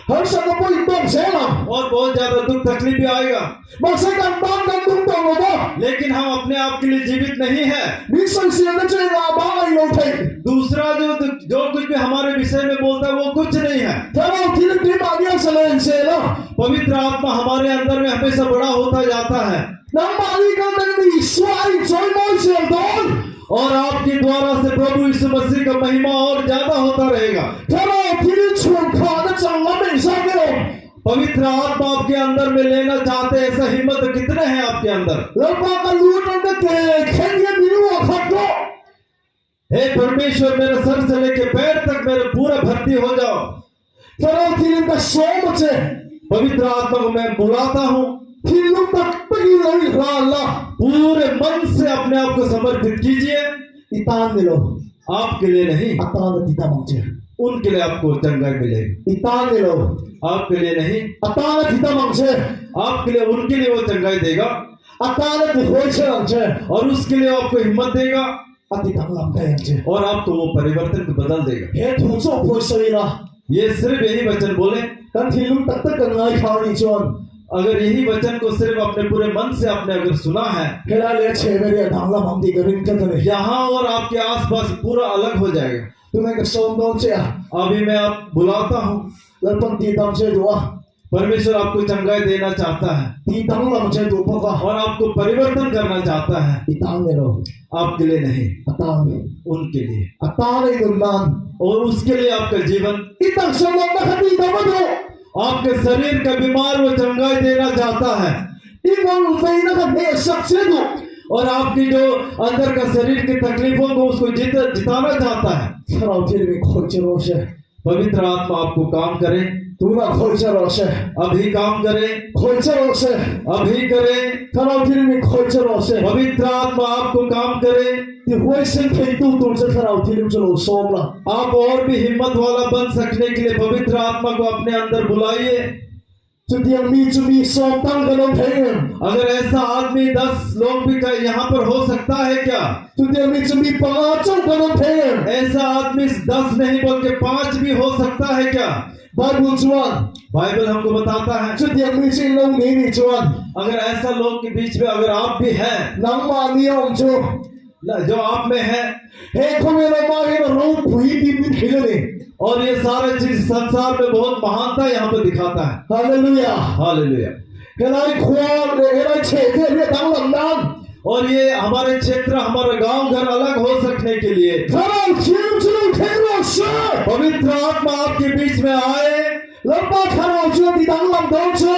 har sa ko poi tong se la और बहुत ज्यादा दुख तकलीफ भी आएगा। ma se kan ban kan tung tong lo ba लेकिन हम अपने आप के लिए जीवित नहीं है। mi sai se na che la ba ai lo thai दूसरा जो कुछ भी हमारे विषय में बोलता है वो कुछ नहीं है। tharo thil ti ma dia salen se la पवित्र आत्मा हमारे अंदर में हमेशा बड़ा होता जाता है nang mali ka nang ni swai choi moi se don और आपके द्वारा से प्रभु यीशु मसीह का महिमा और ज्यादा होता रहेगा। tharo thil chu kha na chang la me sa ke पवित्र आत्मा आपके अंदर में लेना चाहते हैं, ऐसा हिम्मत कितने हैं आपके अंदर? lamba ka lu na ke khen ye mi lo khat lo हे परमेश्वर, मेरे सर से लेके पैर तक मेरे पूरा भर्ती हो जाओ। tharo thil ka so mo che पवित्र आत्मा को मैं बुलाता हूँ, thil lu tak pagi lo ra la पूरे मन से अपने आप को समर्पित कीजिए। itan ni lo आपके लिए नहीं, atan ti ta mang che उनके लिए आपको चंगाई मिलेगी। itan ni lo आपके लिए नहीं, atan ti ta mang che आपके लिए, उनके लिए वो चंगाई देगा atan ti hoi che ang che और उसके लिए आपको हिम्मत देगा ati dang lam dai ang che और आपको वो परिवर्तन को बदल देगा। he thu so phoi sai la ये सिर्फ यही वचन बोले kan thil lu tak tak kan ngai kha ni chon अगर यही वचन को सिर्फ अपने पूरे मन से आपने अगर सुना है, हेला ले छेबेरे दांगला ममती करिन कतने यहाँ और आपके आसपास पूरा अलग हो जाएगा। तुम्हें का सोम से अभी मैं आप बुलाता हूँ, लड़पन तीतम से दुआ परमेश्वर आपको चंगाई देना चाहता है तीतम लम से दुआ का और आपको परिवर्तन करना चाहता है। तीतम ने रो आपके लिए नहीं, अतांग उनके लिए, अतांग दुमान और उसके लिए आपका जीवन इतक सोम ना खती दमदो आपके शरीर का बीमार वो चंगाई देना चाहता है। इवन फेना का ने सबसे दो और आपकी जो अंदर का शरीर की तकलीफों को उसको जिताना चाहता है। सराव फिर भी खोज रोशे पवित्र आत्मा आपको काम करे, तू ना खोज रोशे अभी काम करे, खोज रोशे अभी करे। सराव फिर भी खोज रोशे पवित्र आत्मा आपको काम करे। ती हुए से फेतु तुमसे सराव फिर चलो सोमला आप और भी हिम्मत वाला बन सकने के लिए पवित्र आत्मा को अपने अंदर बुलाइए। चुमी सोम तंग गलो फेंगन अगर ऐसा आदमी 10 लोग भी का यहाँ पर हो सकता है क्या? चुमी पांचों गलो फेंगन ऐसा आदमी 10 नहीं बल्कि 5 भी हो सकता है क्या? बाइबल जुआन बाइबल हमको बताता है चुमी से लोग नहीं जुआन अगर ऐसा लोग के बीच में अगर आप भी हैं नंगा नियम जो आप में है, हे खोमेलो मागे रोग भुई भी खिलने और ये सारे चीज संसार में बहुत महानता यहाँ पे दिखाता है। Hallelujah hallelujah. हेलाई ख्वाब हेलाई छेते ने दांग लंदान और ये हमारे क्षेत्र हमारा गांव घर अलग हो सकने के लिए खराब खेल चलो खेलो से पवित्र आत्मा आपके बीच में आए। लंबा खराब जो दांग लंदान से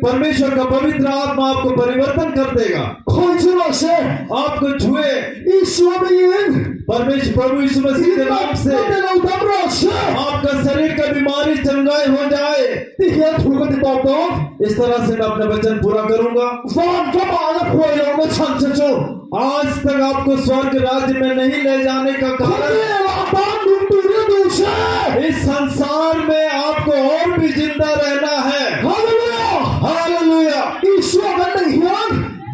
परमेश्वर का पवित्र आत्मा आपको परिवर्तन कर देगा। खोज चलो से आपको छुए ईश्वर में परमेश्वर प्रभु यीशु मसीह के नाम से आपका शरीर का बीमारी चंगाई हो जाए। इस तरह से मैं अपना वचन पूरा करूंगा। आज तक आपको स्वर्ग राज्य में नहीं ले जाने का कारण इस संसार में आपको और भी जिंदा रहना है। हालेलुया।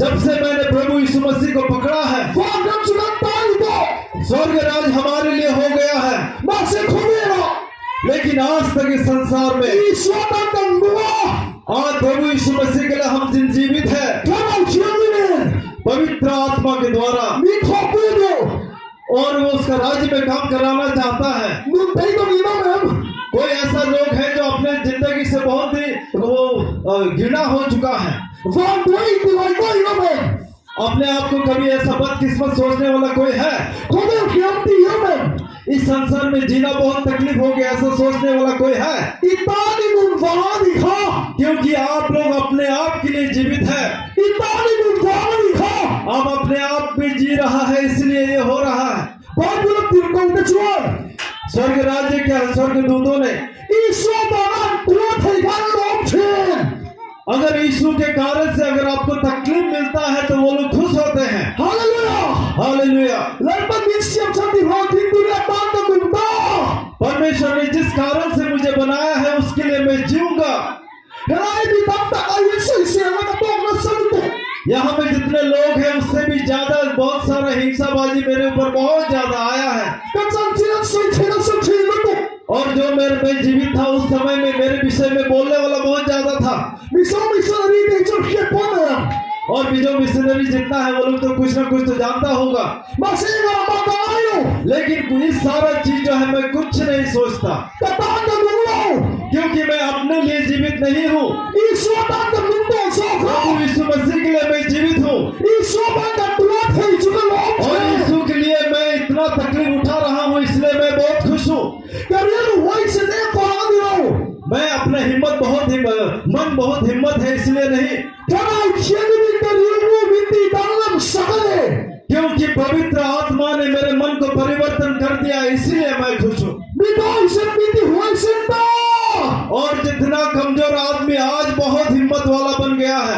जब से मैंने प्रभु यीशु मसीह को पकड़ा है स्वर्ग राज हमारे लिए हो गया है। लेकिन आज तक इस संसार में आज प्रभु यीशु मसीह के लिए हम जीवित है पवित्र आत्मा के द्वारा और वो उसका राज्य में काम कराना चाहता है। कोई ऐसा लोग है जो अपने जिंदगी से बहुत ही वो घृणा हो चुका है। अपने आप को कभी ऐसा बदकिस्मत सोचने वाला कोई है? इस संसार में जीना बहुत तकलीफ हो गया ऐसा सोचने वाला कोई है? क्योंकि आप लोग अपने आप के लिए जीवित है। आप अपने आप में जी रहा है इसलिए ये हो रहा है। स्वर्ग राज्य के स्वर्ग दूतों ने अगर यीशु के कारण से अगर आपको तकलीफ मिलता है तो वो लोग खुश होते हैं। हालेलुया। परमेश्वर ने जिस कारण से मुझे बनाया है उसके लिए मैं जीऊंगा। यहाँ में जितने लोग हैं उससे भी ज्यादा बहुत सारा हिंसाबाजी मेरे ऊपर बहुत ज्यादा आया है। और जो मैं जीवित था उस समय में मेरे विषय में बोलने वाला बहुत ज्यादा था। और भी जो मिशनरी जितना है वो लोग तो कुछ ना कुछ तो जानता होगा। लेकिन इस सारा चीज जो है मैं कुछ नहीं सोचता क्योंकि मैं अपने लिए जीवित नहीं हूँ। यीशु मसीह के लिए मैं जीवित हूँ और यीशु के लिए मैं इतना तकलीफ उठा रहा हूँ इसलिए मैं बहुत खुश हूँ। मैं अपना मन बहुत हिम्मत है इसलिए नहीं क्योंकि पवित्र आत्मा ने मेरे मन को परिवर्तन कर दिया इसलिए मैं खुश हूँ। और जितना कमजोर आदमी आज बहुत हिम्मत वाला बन गया है।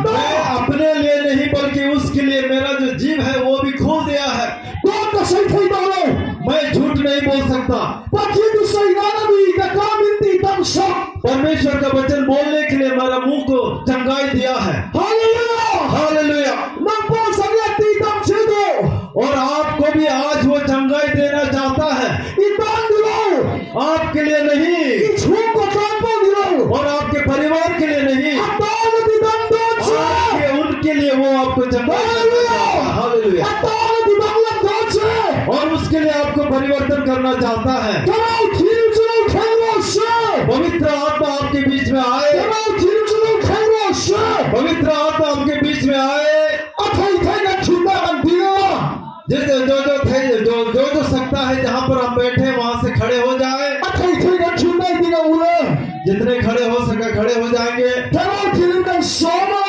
मैं अपने लिए नहीं बल्कि उसके लिए मेरा जो जीव है वो भी खोल दिया है। मैं झूठ नहीं बोल सकता। परमेश्वर का वचन बोलने के लिए मेरा मुंह को चंगाई दिया है। हालेलुया। और आपको भी आज वो चंगाई देना चाहता है। आपके लिए नहीं चंगाई करना चाहता है। Hallelujah. At all the Bangla Dodge. और उसके लिए आपको परिवर्तन करना चाहता है। Come out, Kiruchino Kanwashe. पवित्र आत्मा आपके बीच में आए। Come out, Kiruchino Kanwashe. पवित्र आत्मा आपके बीच में आए। Atai Taiga Chunda and Dina. जो सकता है जहाँ पर हम बैठे वहां से खड़े हो जाए। Atai Taiga Chunda and Dina Ule. जितने खड़े हो सके खड़े हो जाएंगे। Come out, Kiruchino Soma.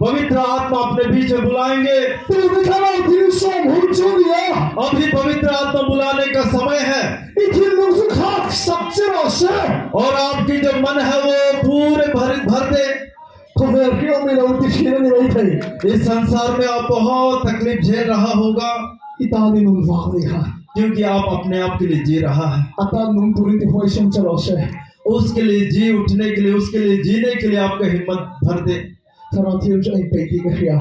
पवित्र आत्मा अपने बीच में बुलाएंगे। Come out, Kiruchino Hulchunia. अभी पवित्र आत्मा बुलाने का समय है। Ikilusu Kak Sapsirose. और आपकी जो मन है वो पूरे भर दे। Convertió mi la última ni la ite. इस संसार में आप बहुत तकलीफ झेल रहा होगा Itani nung vakliha. क्योंकि आप अपने आप के लिए जी रहा है। Atan nung turiti hoisham chalose. उसके लिए जी उठने के लिए, उसके लिए जीने के लिए आपका हिम्मत भर दे। Taratil jo ein peiti ka khiya.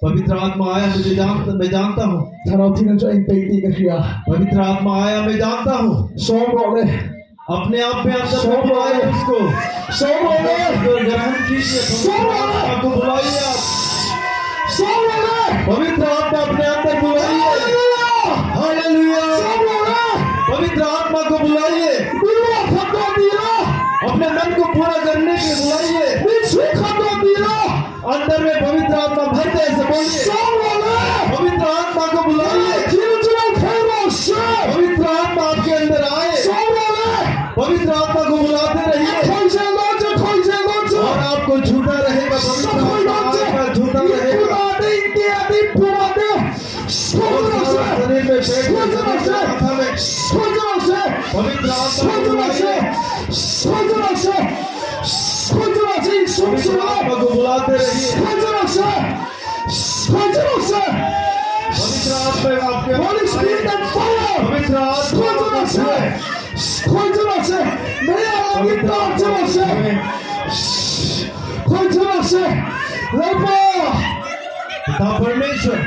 पवित्र आत्मा आया मैं जानता हूँ। Taratil jo ein peiti ka khiya. पवित्र आत्मा आया मैं जानता हूँ। Somo le. अपने आप में अंदर में बुलाइए उसको। Somo le. ग्रहण कीजिए। पवित्र आत्मा को बुलाइए आप। Somo le. पवित्र आत्मा अपने अंदर बुलाइए। हालेलुया। Somo le. पवित्र आत्मा को बुलाइए। Bila khato dila. अपने मन को पूरा करने के लिए बुलाइए। Bichu khato dila. अंदर में पवित्र आत्मा भर दे ऐसे बोलिए। Somo le. पवित्र आत्मा को बुलाइए। Kiruchino Kanwashe. पवित्र आत्मा आपके अंदर आए। Somo le. पवित्र आत्मा को बुलाते रहिए Khoise loje. और आपको झूठा रहेगा। पवित्र आत्मा आएगा, झूठा रहेगा। शरीर में पेट में माथा में पवित्र आत्मा को बुलाइए। पवित्र आत्मा को बुलाते रहिए। पवित्र आत्मा आपके पवित्र आत्मा परमेश्वर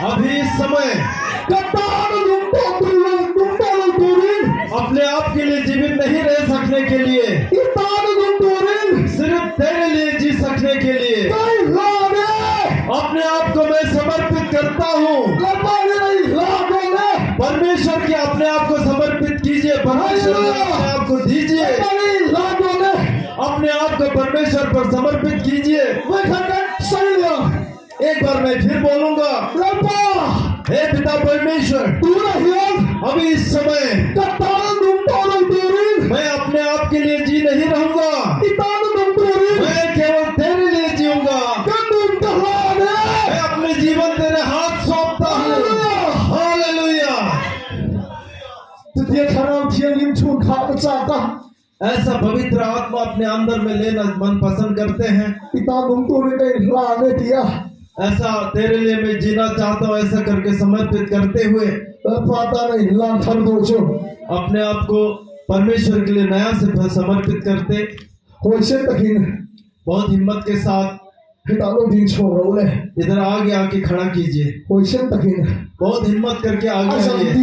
अभी इस समय अपने आप के लिए जीवित नहीं रह सकने के लिए, सिर्फ तेरे लिए जी सकने के लिए अपने आप को मैं समर्पित करता हूँ। परमेश्वर के अपने आप को समर्पित कीजिए। परमेश्वर को अपने आप को दीजिए। अपने आप को परमेश्वर पर समर्पित कीजिए। एक बार मैं फिर बोलूंगा, हे पिता परमेश्वर, अभी इस समय मैं अपने आप के लिए जी नहीं रहूंगा, मैं केवल तेरे लिए जीऊंगा। मैं अपने जीवन तेरे हाथ सौंपता हूँ। हालेलुया। ऐसा पवित्र आत्मा अपने अंदर में लेना मन पसंद करते हैं। ऐसा तेरे लिए मैं जीना चाहता हूँ, ऐसा करके समर्पित करते हुए अपने आप को परमेश्वर के लिए नया से समर्पित करते बहुत हिम्मत के साथ इधर आगे आके खड़ा कीजिए। बहुत हिम्मत करके आगे आइए।